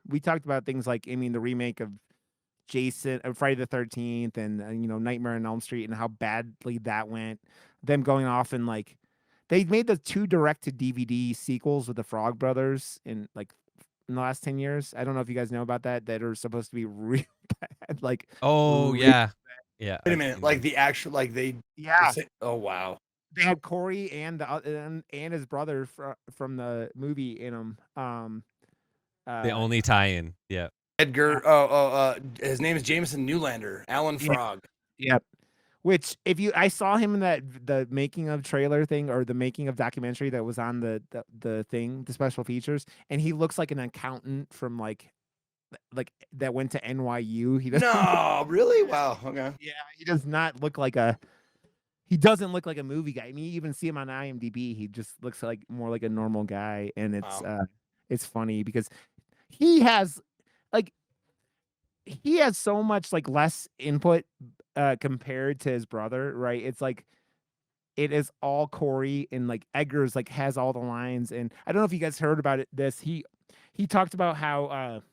We talked about things like, I mean, the remake of Friday the 13th and, Nightmare on Elm Street and how badly that went. Them going off and like, they made the 2 direct-to-DVD sequels with the Frog Brothers in the last 10 years. I don't know if you guys know about that are supposed to be real bad. Like, oh, yeah. Yeah. Wait a minute. Like the actual, like they. Yeah. Oh, wow. They had Corey and his brother from the movie in them. The only tie-in, yeah. Edgar. His name is Jameson Newlander. Alan Frog. Yep. Which, I saw him in the making of trailer thing or the making of documentary that was on the thing, the special features, and he looks like an accountant from like that went to NYU. He doesn't. No, really? Wow. Okay. Yeah, he does not look like a. He doesn't look like a movie guy. I mean, you even see him on IMDb. He just looks like more like a normal guy, and it's funny because he has so much like less input compared to his brother, right? It's like it is all Corey, and like Edgar's like has all the lines. And I don't know if you guys heard about it. He talked about how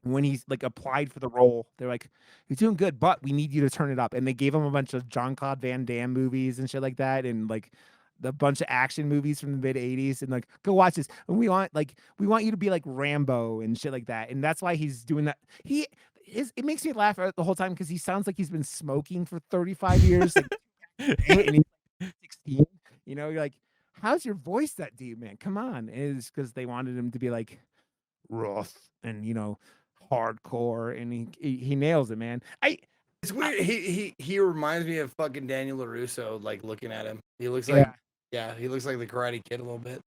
when he's like applied for the role, they're like, "You're doing good, but we need you to turn it up." And they gave him a bunch of Jean-Claude Van Damme movies and shit like that, and like the bunch of action movies from the mid '80s, and like, go watch this. And we want you to be like Rambo and shit like that. And that's why he's doing that. It makes me laugh the whole time because he sounds like he's been smoking for 35 years, like, and he's like 16. You know, you're like, how's your voice that deep, man? Come on. And it's because they wanted him to be like rough and hardcore, and he nails it, man. It's weird. He reminds me of fucking Daniel LaRusso. Like looking at him, he looks Yeah. like he looks like the Karate Kid a little bit.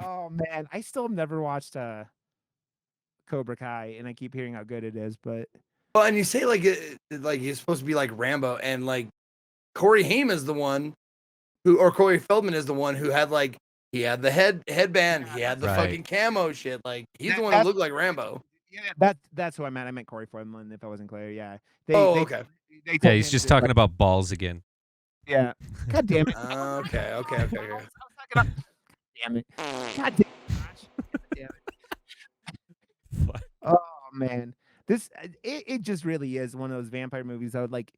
Oh man, I still have never watched Cobra Kai, and I keep hearing how good it is, but Well, and you say like he's supposed to be like Rambo, and like Corey Haim is the one or Corey Feldman is the one who had like he had the headband, he had the fucking camo shit. Like he's the one who looked like Rambo. Yeah, that's who I meant. I meant Corey Feldman, if I wasn't clear. Yeah. Okay. Yeah, he's just talking about balls again. Yeah. God damn it. Okay. I was talking about. Damn it. God damn it. Oh man, it just really is one of those vampire movies. I would like.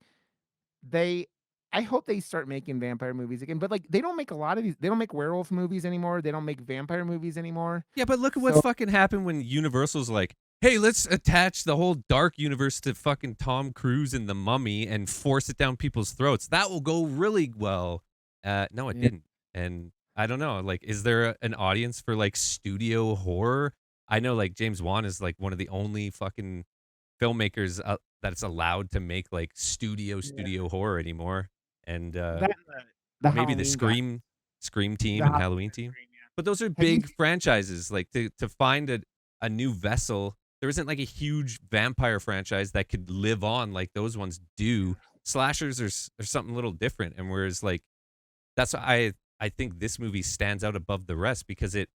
I hope they start making vampire movies again, but like they don't make a lot of these. They don't make werewolf movies anymore. They don't make vampire movies anymore. Yeah, but look at what's fucking happened when Universal's like, hey, let's attach the whole dark universe to fucking Tom Cruise and the Mummy and force it down people's throats. That will go really well. No, it didn't. And I don't know. Like, is there an audience for like studio horror? I know like James Wan is like one of the only fucking filmmakers that's allowed to make like studio horror anymore. And maybe the Scream team and Halloween team. But those are big franchises. Like to find a new vessel, there isn't like a huge vampire franchise that could live on like those ones do. Slashers are something a little different. And whereas like that's why I think this movie stands out above the rest, because it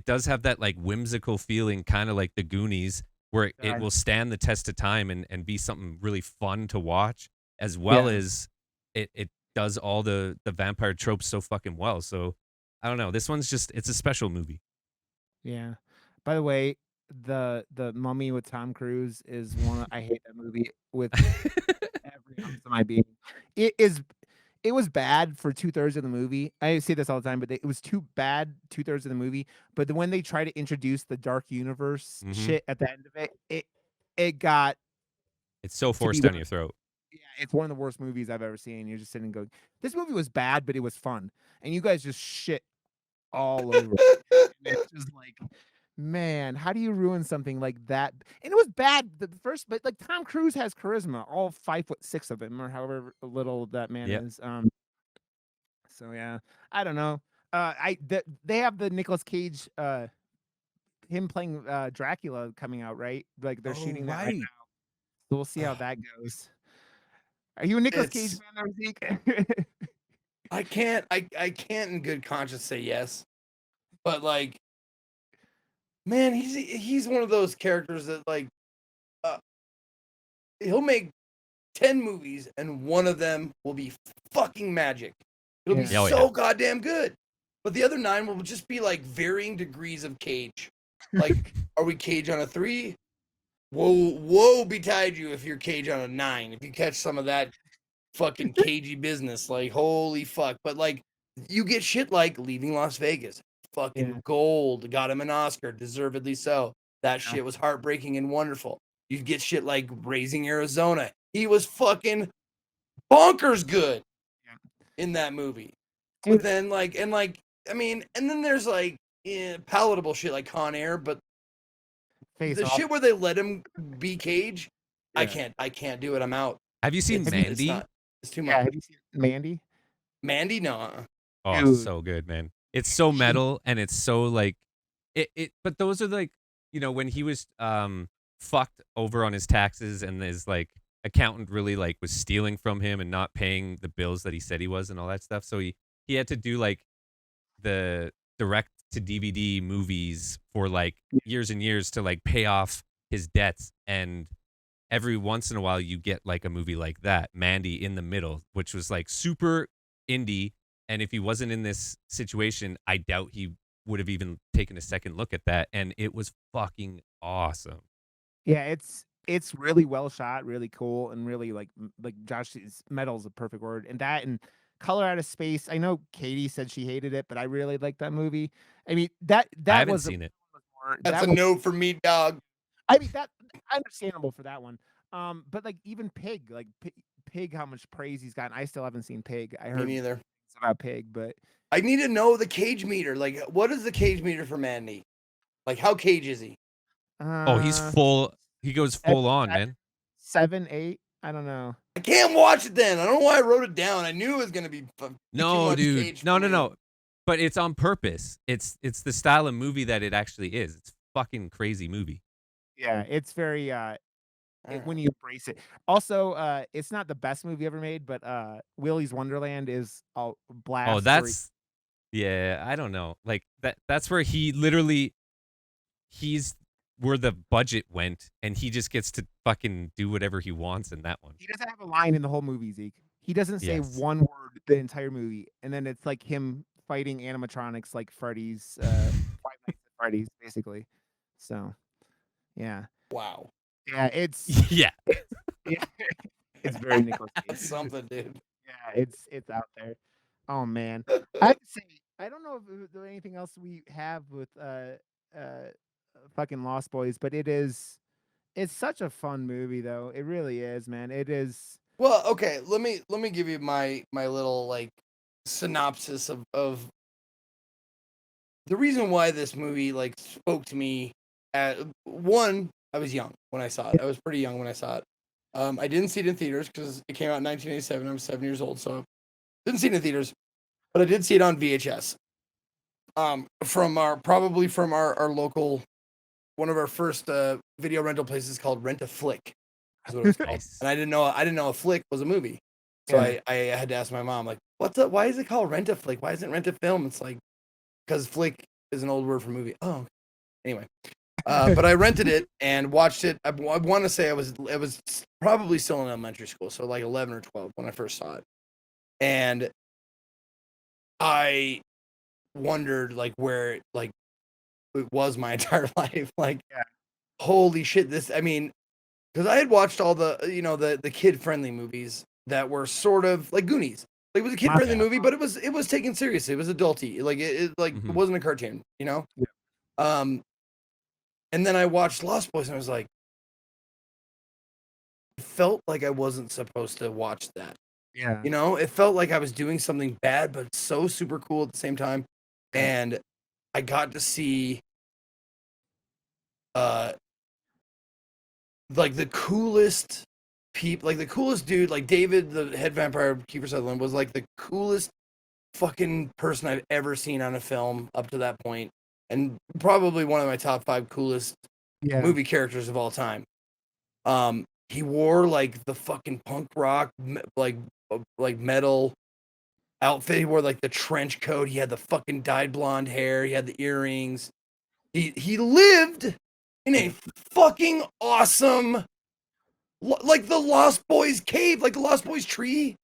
does have that like whimsical feeling, kind of like the Goonies, where it will stand the test of time and be something really fun to watch, as well as it does all the vampire tropes so fucking well. So I don't know. This one's just, it's a special movie. Yeah. By the way, the Mummy with Tom Cruise is I hate that movie with every ounce of my being. It was bad for 2/3 of the movie. I say this all the time, but it was too bad 2/3 of the movie. But when they try to introduce the dark universe shit at the end of it got. It's so forced down your throat. Yeah, it's one of the worst movies I've ever seen. You're just sitting and going, this movie was bad, but it was fun. And you guys just shit all over it. And it's just like, man, how do you ruin something like that? And it was bad the first, but like Tom Cruise has charisma, all 5'6" of him, or however little that man is. So yeah, I don't know. They have the Nicolas Cage, him playing Dracula coming out, right? Like they're shooting that right now. So we'll see how that goes. Are you a Nicolas Cage fan, Zeke? I can't in good conscience say yes, but like, man, he's one of those characters that like, he'll make 10 movies and one of them will be fucking magic. It'll be so goddamn good, but the other 9 will just be like varying degrees of Cage. Like, are we Cage on a 3? Whoa betide you if you're Cage on a 9. If you catch some of that fucking cagey business, like holy fuck. But like, you get shit like Leaving Las Vegas, fucking gold, got him an Oscar, deservedly so. That shit was heartbreaking and wonderful. You get shit like Raising Arizona. He was fucking bonkers good in that movie. Dude. But then like, and then there's like palatable shit like Con Air, but shit where they let him be Cage, I can't do it. I'm out. Have you seen Mandy? It's too much. Yeah, have you seen Mandy? Mandy, no. Oh, it's so good, man. It's so metal, and it's so like it. But those are like, when he was fucked over on his taxes, and his like accountant really like was stealing from him and not paying the bills that he said he was, and all that stuff. So he had to do like the direct to DVD movies for like years and years to like pay off his debts. And every once in a while you get like a movie like that, Mandy, in the middle, which was like super indie. And if he wasn't in this situation, I doubt he would have even taken a second look at that. And it was fucking awesome. Yeah, it's really well shot, really cool, and really like Josh's metal is a perfect word. And that and Color Out of Space. I know Katie said she hated it, but I really liked that movie. I mean I that haven't was seen it. more That's that a was no for me, dog. I mean that understandable for that one. But like even Pig, like Pig, how much praise he's gotten. I still haven't seen Pig. I Me heard neither. things about Pig, but I need to know the cage meter. Like, what is the cage meter for Mandy? Like, how cage is he? Oh, he's uh full. He goes full on, man. 7, 8. I don't know. I can't watch it then. I don't know why I wrote it down. I knew it was gonna be too No, much dude. cage. No, for no, me. no. But it's on purpose. It's the style of movie that it actually is. It's fucking crazy movie. Yeah, it's very when you embrace it. Also, it's not the best movie ever made, but Willy's Wonderland is a Oh, blast. yeah, I don't know. Like that's where he literally he's where the budget went and he just gets to fucking do whatever he wants in that one. He doesn't have a line in the whole movie, Zeke. He doesn't say Yes. one word the entire movie, and then it's like him fighting animatronics like Freddy's, Five Nights at Freddy's, basically. So, yeah, Wow. yeah, it's Yeah. yeah, it's very Nicolas Cage. That's something, dude. Yeah, it's out there. Oh man, I have to say, I don't know if there's anything else we have with fucking Lost Boys, but it's such a fun movie though. It really is, man. It is. Well, okay. Let me give you my little like synopsis of the reason why this movie like spoke to me. At one, I was young when I saw it. I was pretty young when I saw it. I didn't see it in theaters because it came out in 1987. I was 7 years old, so didn't see it in theaters, but I did see it on VHS. From our local, one of our first video rental places called Rent a Flick, is what it was called. Nice. And I didn't know a flick was a movie, so I had to ask my mom like, why is it called Rent a Flick? Why isn't it Rent a Film? It's like because flick is an old word for movie. Oh, anyway. But I rented it and watched it. I want to say I was probably still in elementary school, so like 11 or 12 when I first saw it, and I wondered like where like it was my entire life. Like, holy shit! I mean, because I had watched all the the kid friendly movies that were sort of like Goonies. Like, it was a kid friendly movie, but it was taken seriously. It was adulty. Like it Mhm. wasn't a cartoon, you know. Yeah. And then I watched Lost Boys and I was like, it felt like I wasn't supposed to watch that. Yeah. You know, it felt like I was doing something bad, but so super cool at the same time. And I got to see like the coolest people, like the coolest dude, like David, the head vampire, Kiefer Sutherland, was like the coolest fucking person I've ever seen on a film up to that point, and probably one of my top 5 coolest movie characters of all time. He wore like the fucking punk rock like metal outfit. He wore like the trench coat. He had the fucking dyed blonde hair. He had the earrings. He lived in a fucking awesome, like the Lost Boys cave, like the Lost Boys tree.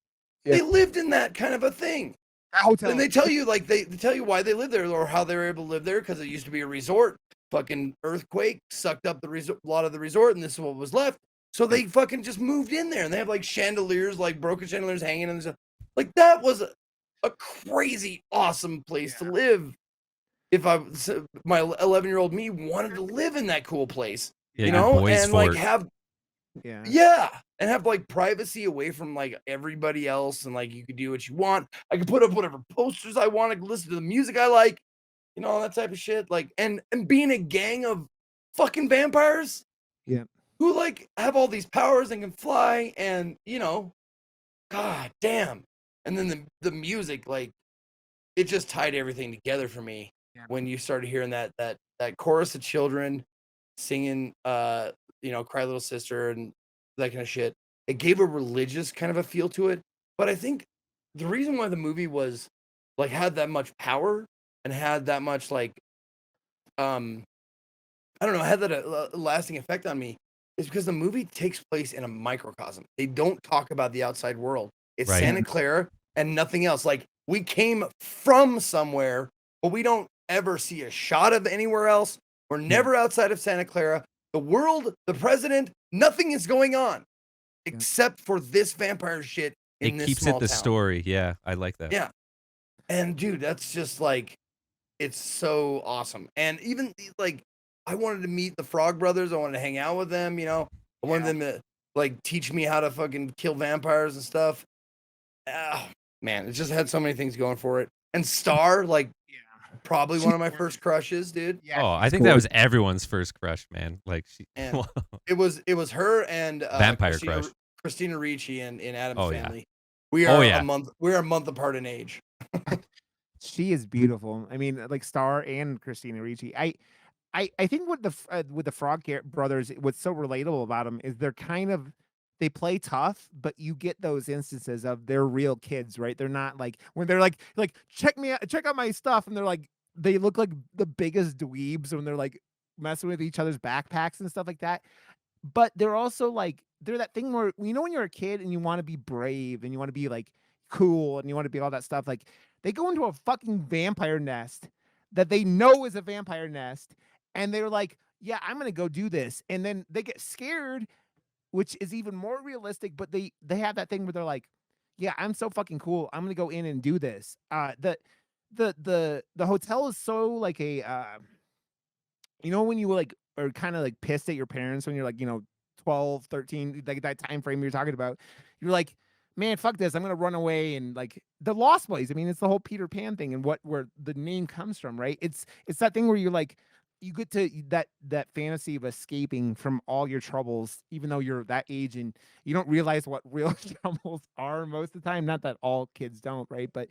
Yeah. They lived in that kind of a thing. That hotel. And they tell you like they tell you why they lived there or how they were able to live there, because it used to be a resort. Fucking earthquake sucked up a lot of the resort, and this is what was left. So they fucking just moved in there, and they have like chandeliers, like broken chandeliers hanging and stuff. Like, that was a crazy awesome place to live. If my 11-year-old me wanted to live in that cool place, Yeah, you know, boys and like fort. have and have like privacy away from like everybody else, and like you could do what you want. I could put up whatever posters I want. I could listen to the music I like, you know, all that type of shit. Like, and being a gang of fucking vampires, who like have all these powers and can fly, and you know, god damn. And then the music, like, it just tied everything together for me when you started hearing that chorus of children singing you know, Cry Little Sister and that kind of shit. It gave a religious kind of a feel to it. But I think the reason why the movie was like had that much power and had that much like I don't know, had that lasting effect on me is because the movie takes place in a microcosm. They don't talk about the outside world. It's Santa Clara and nothing else. Like, we came from somewhere, but we don't ever see a shot of anywhere else. We're never outside of Santa Clara. the world, the president, nothing is going on except for this vampire shit in It this keeps small it the town. story. Yeah, I like that. Yeah. And dude, that's just like, it's so awesome. And even like, I wanted to meet the Frog Brothers. I wanted to hang out with them. You know, I wanted them to like teach me how to fucking kill vampires and stuff. Oh, man, it just had so many things going for it. And Star, like, probably one of my first crushes, dude. Yeah, Oh, I think that was everyone's first crush, man. Like she. And it was her and Vampire crush. Christina Ricci in Addams Oh, yeah. Family. We are a month apart in age. She is beautiful. I mean, like Star and Christina Ricci. I think with the Brothers, what's so relatable about them is they play tough, but you get those instances of they're real kids, right? They're not like when they're like check out my stuff, and they're like they look like the biggest dweebs when they're like messing with each other's backpacks and stuff like that. But they're also like they're that thing where you know when you're a kid and you want to be brave and you want to be like cool and you want to be all that stuff, like they go into a fucking vampire nest that they know is a vampire nest, and they're like, yeah, I'm gonna go do this. And then they get scared, which is even more realistic, but they have that thing where they're like, yeah, I'm so fucking cool. I'm gonna go in and do this. The hotel is so like a you know, when you like are kind of like pissed at your parents when you're like, 12, 13, like that time frame you're talking about, you're like, man, fuck this. I'm gonna run away. And like the Lost Boys, I mean, it's the whole Peter Pan thing and where the name comes from, right? It's that thing where you're like, you get to that fantasy of escaping from all your troubles, even though you're that age and you don't realize what real troubles are most of the time. Not that all kids don't, right? But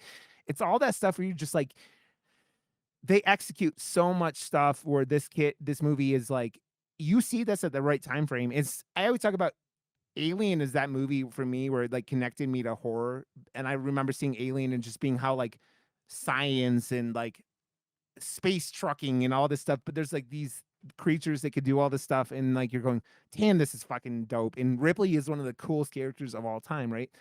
it's all that stuff where you just like they execute so much stuff where this movie is like you see this at the right time frame. I always talk about Alien is that movie for me where it like connected me to horror. And I remember seeing Alien and just being how like science and like space trucking and all this stuff, but there's like these creatures that could do all this stuff, and like you're going, damn, this is fucking dope. And Ripley is one of the coolest characters of all time, right?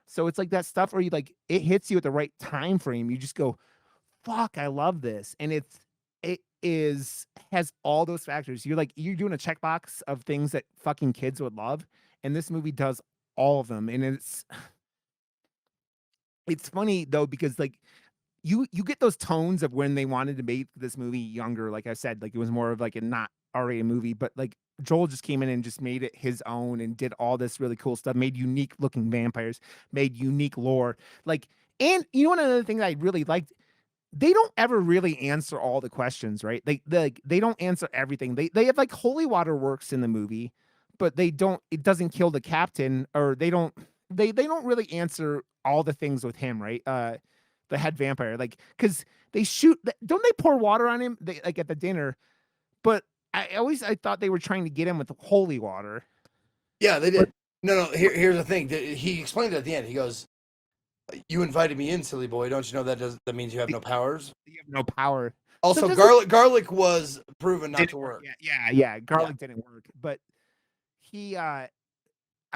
So it's like that stuff where you like it hits you at the right time frame. You just go, fuck, I love this. And it has all those factors. You're doing a checkbox of things that fucking kids would love, and this movie does all of them. And it's funny though, because like you get those tones of when they wanted to make this movie younger. Like I said, like it was more of like a not R-rated movie, but like Joel just came in and just made it his own and did all this really cool stuff, made unique looking vampires, made unique lore. Like, and you know, another thing that I really liked, they don't ever really answer all the questions, right? They don't answer everything. They have like holy water works in the movie, but it doesn't kill the captain, or they don't really answer all the things with him, right? The head vampire, like, because don't they pour water on him, like at the dinner? But I thought they were trying to get him with holy water. Yeah, they did. No, here's the thing. He explained it at the end. He goes, you invited me in, silly boy. Don't you know that means you have no powers? You have no power. Also, garlic was proven not to work. Yeah. Garlic didn't work, but he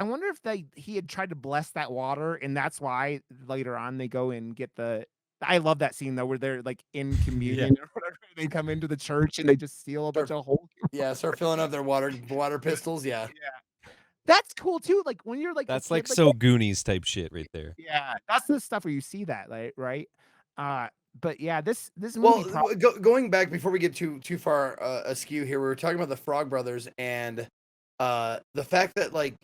I wonder if he had tried to bless that water, and that's why later on they go and get the. I love that scene though, where they're like in communion or whatever. They come into the church and they just steal a bunch of holy. Yeah, start filling up their water pistols. Yeah. That's cool too. Like when you're like that's like so Goonies type shit right there. Yeah, that's the stuff where you see that, like, right? But yeah, this movie. Well, going back before we get too far askew here, we were talking about the Frog Brothers and the fact that like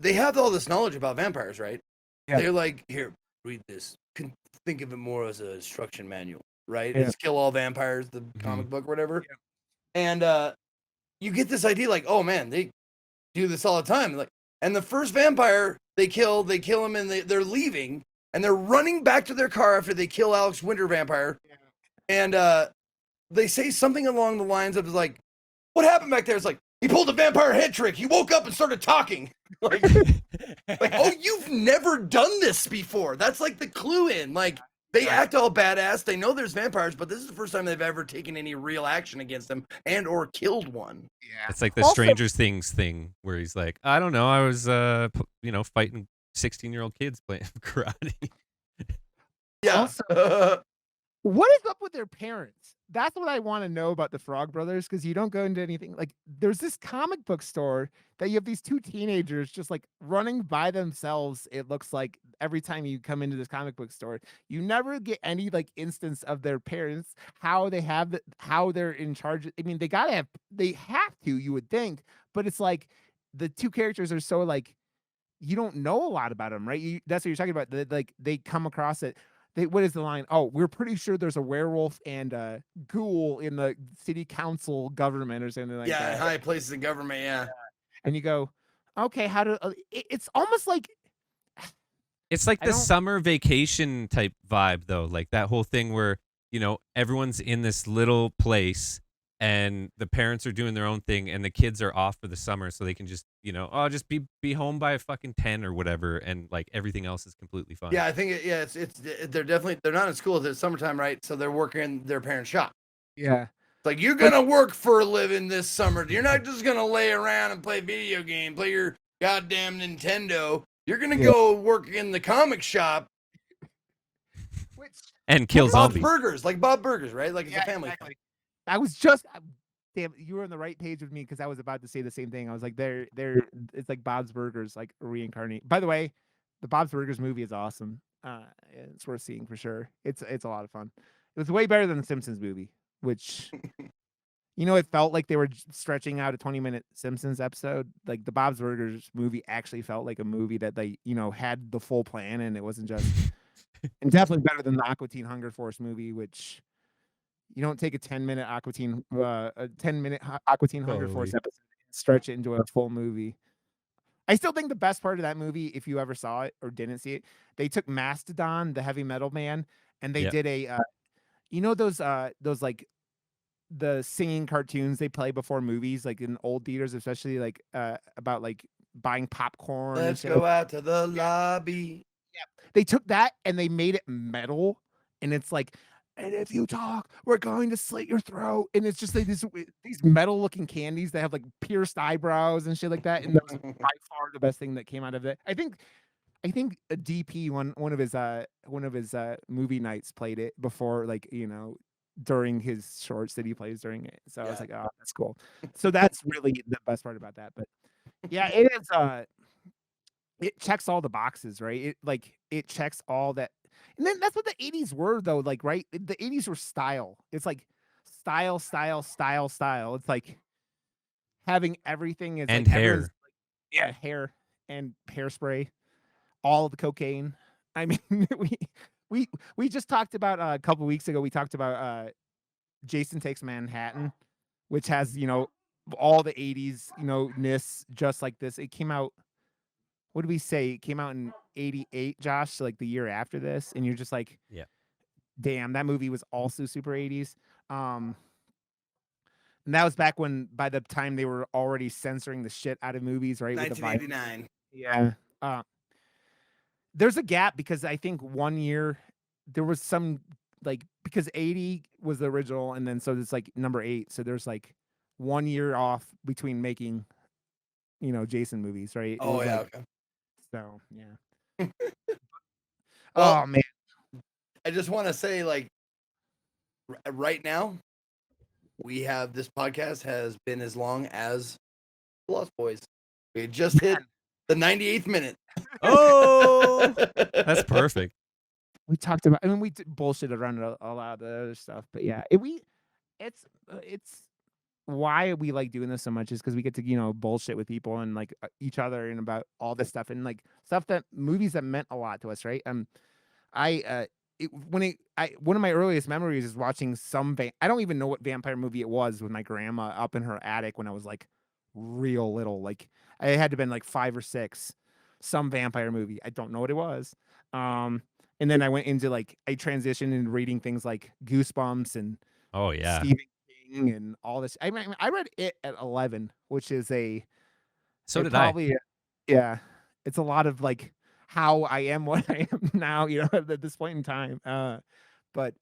they have all this knowledge about vampires, right? Yeah. They're like, here, read this. Think of it more as a instruction manual, right? Yeah. It's Kill All Vampires, the comic book or whatever. Yeah. And you get this idea like, oh man, they do this all the time. Like, and the first vampire they kill him, and they're leaving, and they're running back to their car after they kill Alex Winter Vampire. Yeah. And they say something along the lines of like, what happened back there? It's like, he pulled a vampire head trick. He woke up and started talking. Like, oh, you've never done this before. That's like the clue in. Like, they act all badass. They know there's vampires, but this is the first time they've ever taken any real action against them and or killed one. Yeah. It's like the Stranger Things thing where he's like, I don't know. I was, fighting 16-year-old kids playing karate. Yeah. What is up with their parents? That's what I want to know about the Frog Brothers, because you don't go into anything like there's this comic book store that you have these two teenagers just like running by themselves. It looks like every time you come into this comic book store, you never get any like instance of their parents, how they have how they're in charge. I mean, they have to, you would think, but it's like the two characters are so like you don't know a lot about them, right? That's what you're talking about. Like they come across it. What is the line? Oh, we're pretty sure there's a werewolf and a ghoul in the city council government or something like that. Yeah, high places in government. Yeah. And you go, okay, how do it's almost like it's like the summer vacation type vibe, though. Like that whole thing where, everyone's in this little place and the parents are doing their own thing and the kids are off for the summer so they can just, just be home by fucking 10 or whatever. And like everything else is completely fine. Yeah, I think, they're not in school. It's summertime, right? So they're working in their parents' shop. Yeah. It's like, you're going to work for a living this summer. You're not just going to lay around and play video game, play your goddamn Nintendo. You're going to go work in the comic shop. And kill zombies. Burgers, like Bob Burgers, right? Like it's a family. Exactly. I was just, damn, you were on the right page with me because I was about to say the same thing. I was like, it's like Bob's Burgers, like reincarnate. By the way, the Bob's Burgers movie is awesome. It's worth seeing for sure. It's a lot of fun. It was way better than the Simpsons movie, which, it felt like they were stretching out a 20-minute Simpsons episode. Like the Bob's Burgers movie actually felt like a movie that they, had the full plan, and it wasn't just. And definitely better than the Aqua Teen Hunger Force movie, which you don't take a 10-minute Aqua Teen Hunger Force episode and stretch it into a full movie. I still think the best part of that movie, if you ever saw it or didn't see it, they took Mastodon, the heavy metal man, and they did a, those like the singing cartoons they play before movies, like in old theaters, especially like about like buying popcorn. Let's go out to the lobby. Yeah, they took that and they made it metal, and it's like, and if you talk, we're going to slit your throat. And it's just like these metal looking candies that have like pierced eyebrows and shit like that. And that was by far the best thing that came out of it. I think a DP one of his movie nights played it before, like, during his shorts that he plays during it. So I was like, oh, that's cool. So that's really the best part about that. But yeah, it is it checks all the boxes, right? It checks all that. And then that's what the 80s were, though, like, right? The 80s were style. It's like style. It's like having everything is and like hair. Hair and hairspray, all of the cocaine. I mean, we just talked about a couple weeks ago, we talked about Jason Takes Manhattan, which has, all the 80s, ness just like this. It came out, what did we say? It came out in 88, Josh, so like the year after this, and you're just like, yeah, damn, that movie was also super 80s. And that was back when, by the time they were already censoring the shit out of movies, right? 1989. Yeah. There's a gap because I think 1 year there was some, like, because 80 was the original, and then so it's like number 8, so there's like 1 year off between making, Jason movies, right? Oh yeah. Okay. So yeah. Well, oh man, I just want to say, like, right now, this podcast has been as long as The Lost Boys. We just hit the 98th minute. Oh, that's perfect. We talked about. I mean, we bullshit around a lot of the other stuff, but yeah, it's why we like doing this so much is because we get to bullshit with people and like each other and about all this stuff and like stuff that movies that meant a lot to us, right? One of my earliest memories is watching I don't even know what vampire movie it was, with my grandma up in her attic when I was like real little, like I had to been like 5 or 6, some vampire movie. I don't know what it was. And then I went into like I transitioned into reading things like Goosebumps and oh yeah, Stephen King and all this. I mean, I read it at 11, which is so did I. Yeah, it's a lot of like how I am what I am now, at this point in time. But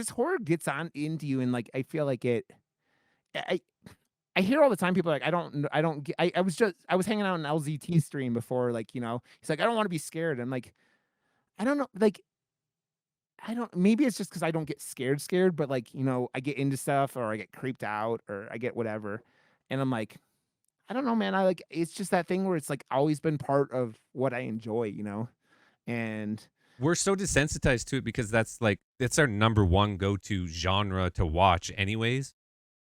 horror gets on into you, and like I feel like I hear all the time people are like, I was hanging out on LZT stream before, like, he's like, I don't want to be scared. I'm like, I don't know, like, I don't. Maybe it's just because I don't get scared, but like I get into stuff or I get creeped out or I get whatever, and I'm like, I don't know, man. I like it's just that thing where it's like always been part of what I enjoy, and We're so desensitized to it because that's our number one go-to genre to watch anyways.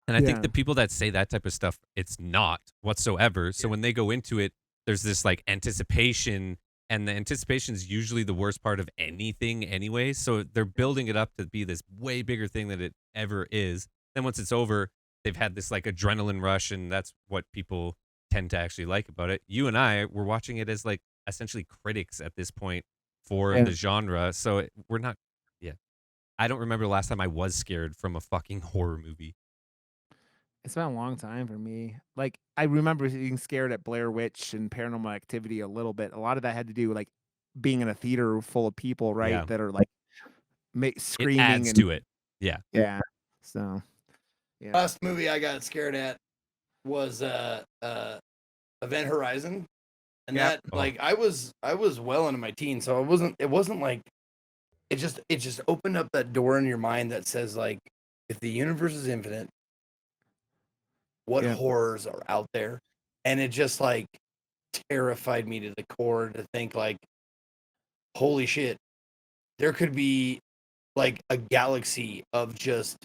And I think yeah, the people that say that type of stuff, it's not whatsoever. So when they go into it, there's this like anticipation, and the anticipation is usually the worst part of anything anyway. So they're building it up to be this way bigger thing than it ever is. Then once it's over, they've had this like adrenaline rush, and that's what people tend to actually like about it. You and I were watching it as like essentially critics at this point for yeah. the genre. So we're not, yeah. I don't remember the last time I was scared from a fucking horror movie. It's been a long time for me. Like I remember being scared at Blair Witch and Paranormal Activity a little bit. A lot of that had to do with like being in a theater full of people, right? Yeah. That are like It screaming adds and to it. Yeah. yeah. So yeah. Last movie I got scared at was Event Horizon, and Yep. that like I was well into my teens, so it wasn't like it just opened up that door in your mind that says like if the universe is infinite, what Yeah. horrors are out there, and it just like terrified me to the core to think like, holy shit, there could be like a galaxy of just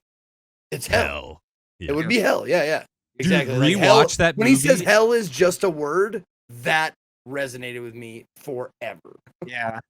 it's hell. Yeah. It would be hell. Yeah, yeah. Dude, Exactly. Like rewatch hell, that when he says movie. hell is just a word, that resonated with me forever. Yeah.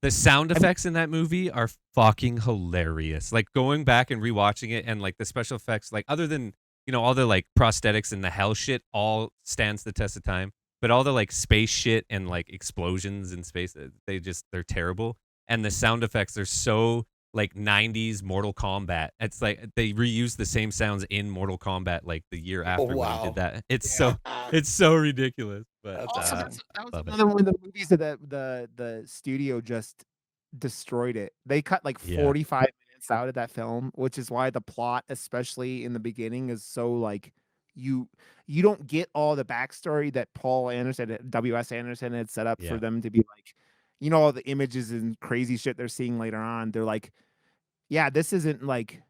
The sound effects in that movie are fucking hilarious. Like going back and rewatching it, and like the special effects, like other than all the like prosthetics and the hell shit, all stands the test of time. But all the like space shit and like explosions in space, they're terrible. And the sound effects are so like 90s Mortal Kombat. It's like they reuse the same sounds in Mortal Kombat like the year after when wow. he did that. It's Yeah. so ridiculous. But That's Also, awesome. that was love it. another one of the movies that the studio just destroyed it. They cut like Yeah. 45 minutes out of that film, which is why the plot, especially in the beginning, is so like you don't get all the backstory that Paul Anderson, W.S. Anderson had set up for Yeah. them to be like, all the images and crazy shit they're seeing later on. They're like, yeah, this isn't like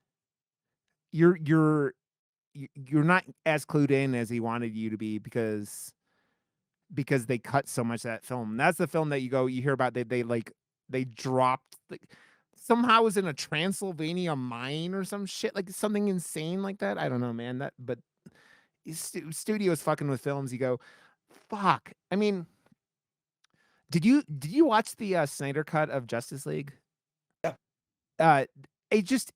you're not as clued in as he wanted you to be because they cut so much of that film. And that's the film that you hear about they dropped like somehow it was in a Transylvania mine or some shit like something insane like that. I don't know, man. But studios fucking with films. You go, fuck. I mean, did you watch the Snyder cut of Justice League? Yeah. It just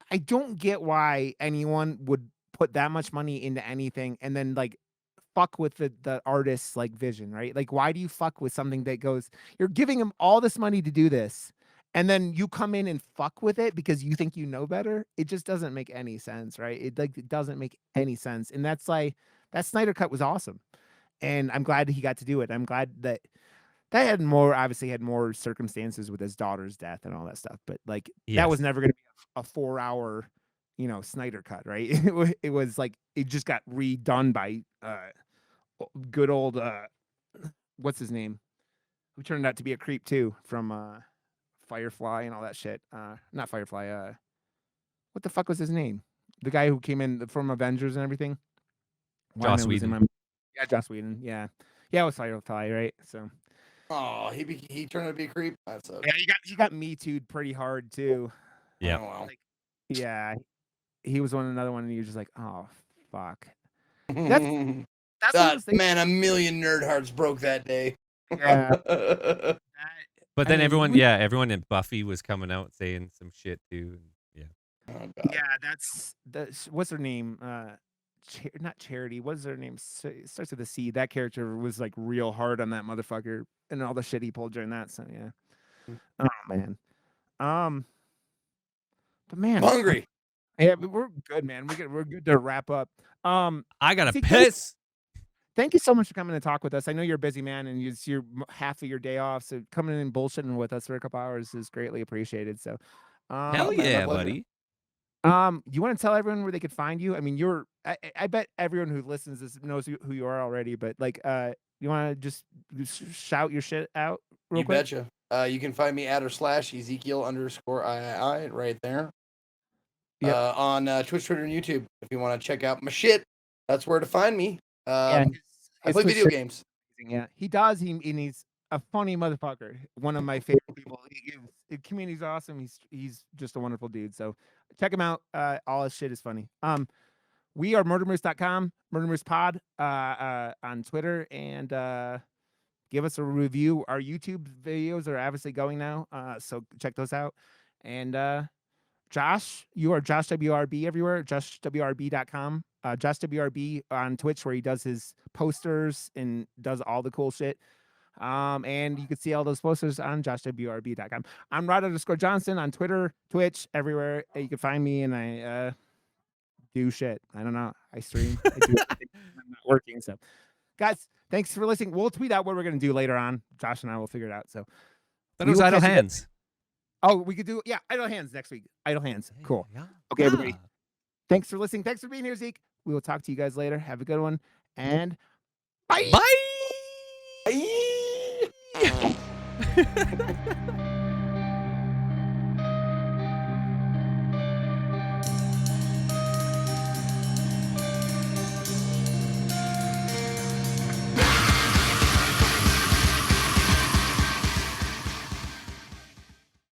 I don't get why anyone would put that much money into anything and then like fuck with the artist's like vision, right? Like why do you fuck with something that goes you're giving him all this money to do this and then you come in and fuck with it because you think you know better? It just doesn't make any sense, right? It doesn't make any sense. And that's like that Snyder cut was awesome. And I'm glad he got to do it. I'm glad that obviously had more circumstances with his daughter's death and all that stuff, but like that was Yes. never going to be a 4-hour, Snyder cut, right? It was like it just got redone by good old what's his name? Who turned out to be a creep too from Firefly and all that shit. Not Firefly, what the fuck was his name? The guy who came in from Avengers and everything. Why am I Joss losing Whedon. Yeah, Joss Whedon. Yeah. Yeah, it was Firefly, right? So Oh, he turned out to be a creep. That's a yeah, he got Me Too'd pretty hard too. Yeah. oh, wow. Like, yeah, he was another one, and you're just like, oh fuck. That's one of those things. Man, a million nerd hearts broke that day. Yeah. But then everyone in Buffy was coming out saying some shit too. Yeah. Oh, God. Yeah, that's what's her name? Not Charity. What's her name? It starts with a C. That character was like real hard on that motherfucker and all the shit he pulled during that. So yeah. Oh man. But man, I'm hungry. yeah, but we're good, man. We're good to wrap up. I gotta see, piss. Thank you so much for coming to talk with us. I know you're a busy man and it's your half of your day off, so coming in and bullshitting with us for a couple hours is greatly appreciated. So, Hell man, my yeah, pleasure. buddy. you want to tell everyone where they could find you? I mean, I bet everyone who listens to this knows who you are already, but like, you want to just shout your shit out real You quick? betcha. You can find me at or slash Ezekiel _III right there. Yep. On Twitch, Twitter, and YouTube. If you want to check out my shit, that's where to find me. Yeah, I play video games. Yeah, he does. And he's a funny motherfucker. One of my favorite people. The community's awesome. He's just a wonderful dude. So check him out. All his shit is funny. We are murdermoose.com, murdermoosepod on Twitter, and give us a review. Our YouTube videos are obviously going now, so check those out. And Josh, you are Josh WRB everywhere, joshwrb.com. Josh WRB on Twitch, where he does his posters and does all the cool shit. And you can see all those posters on joshwrb.com. I'm Rod_Johnson on Twitter, Twitch, everywhere. You can find me, and I do shit. I don't know. I stream. I do. I'm not working. So, guys, thanks for listening. We'll tweet out what we're gonna do later on. Josh and I will figure it out. So, that was Idle Hands. Oh, we could do Idle Hands next week. Idle Hands. Cool. Yeah. Okay, everybody. Thanks for listening. Thanks for being here, Zeke. We will talk to you guys later. Have a good one. And bye. Bye. Bye.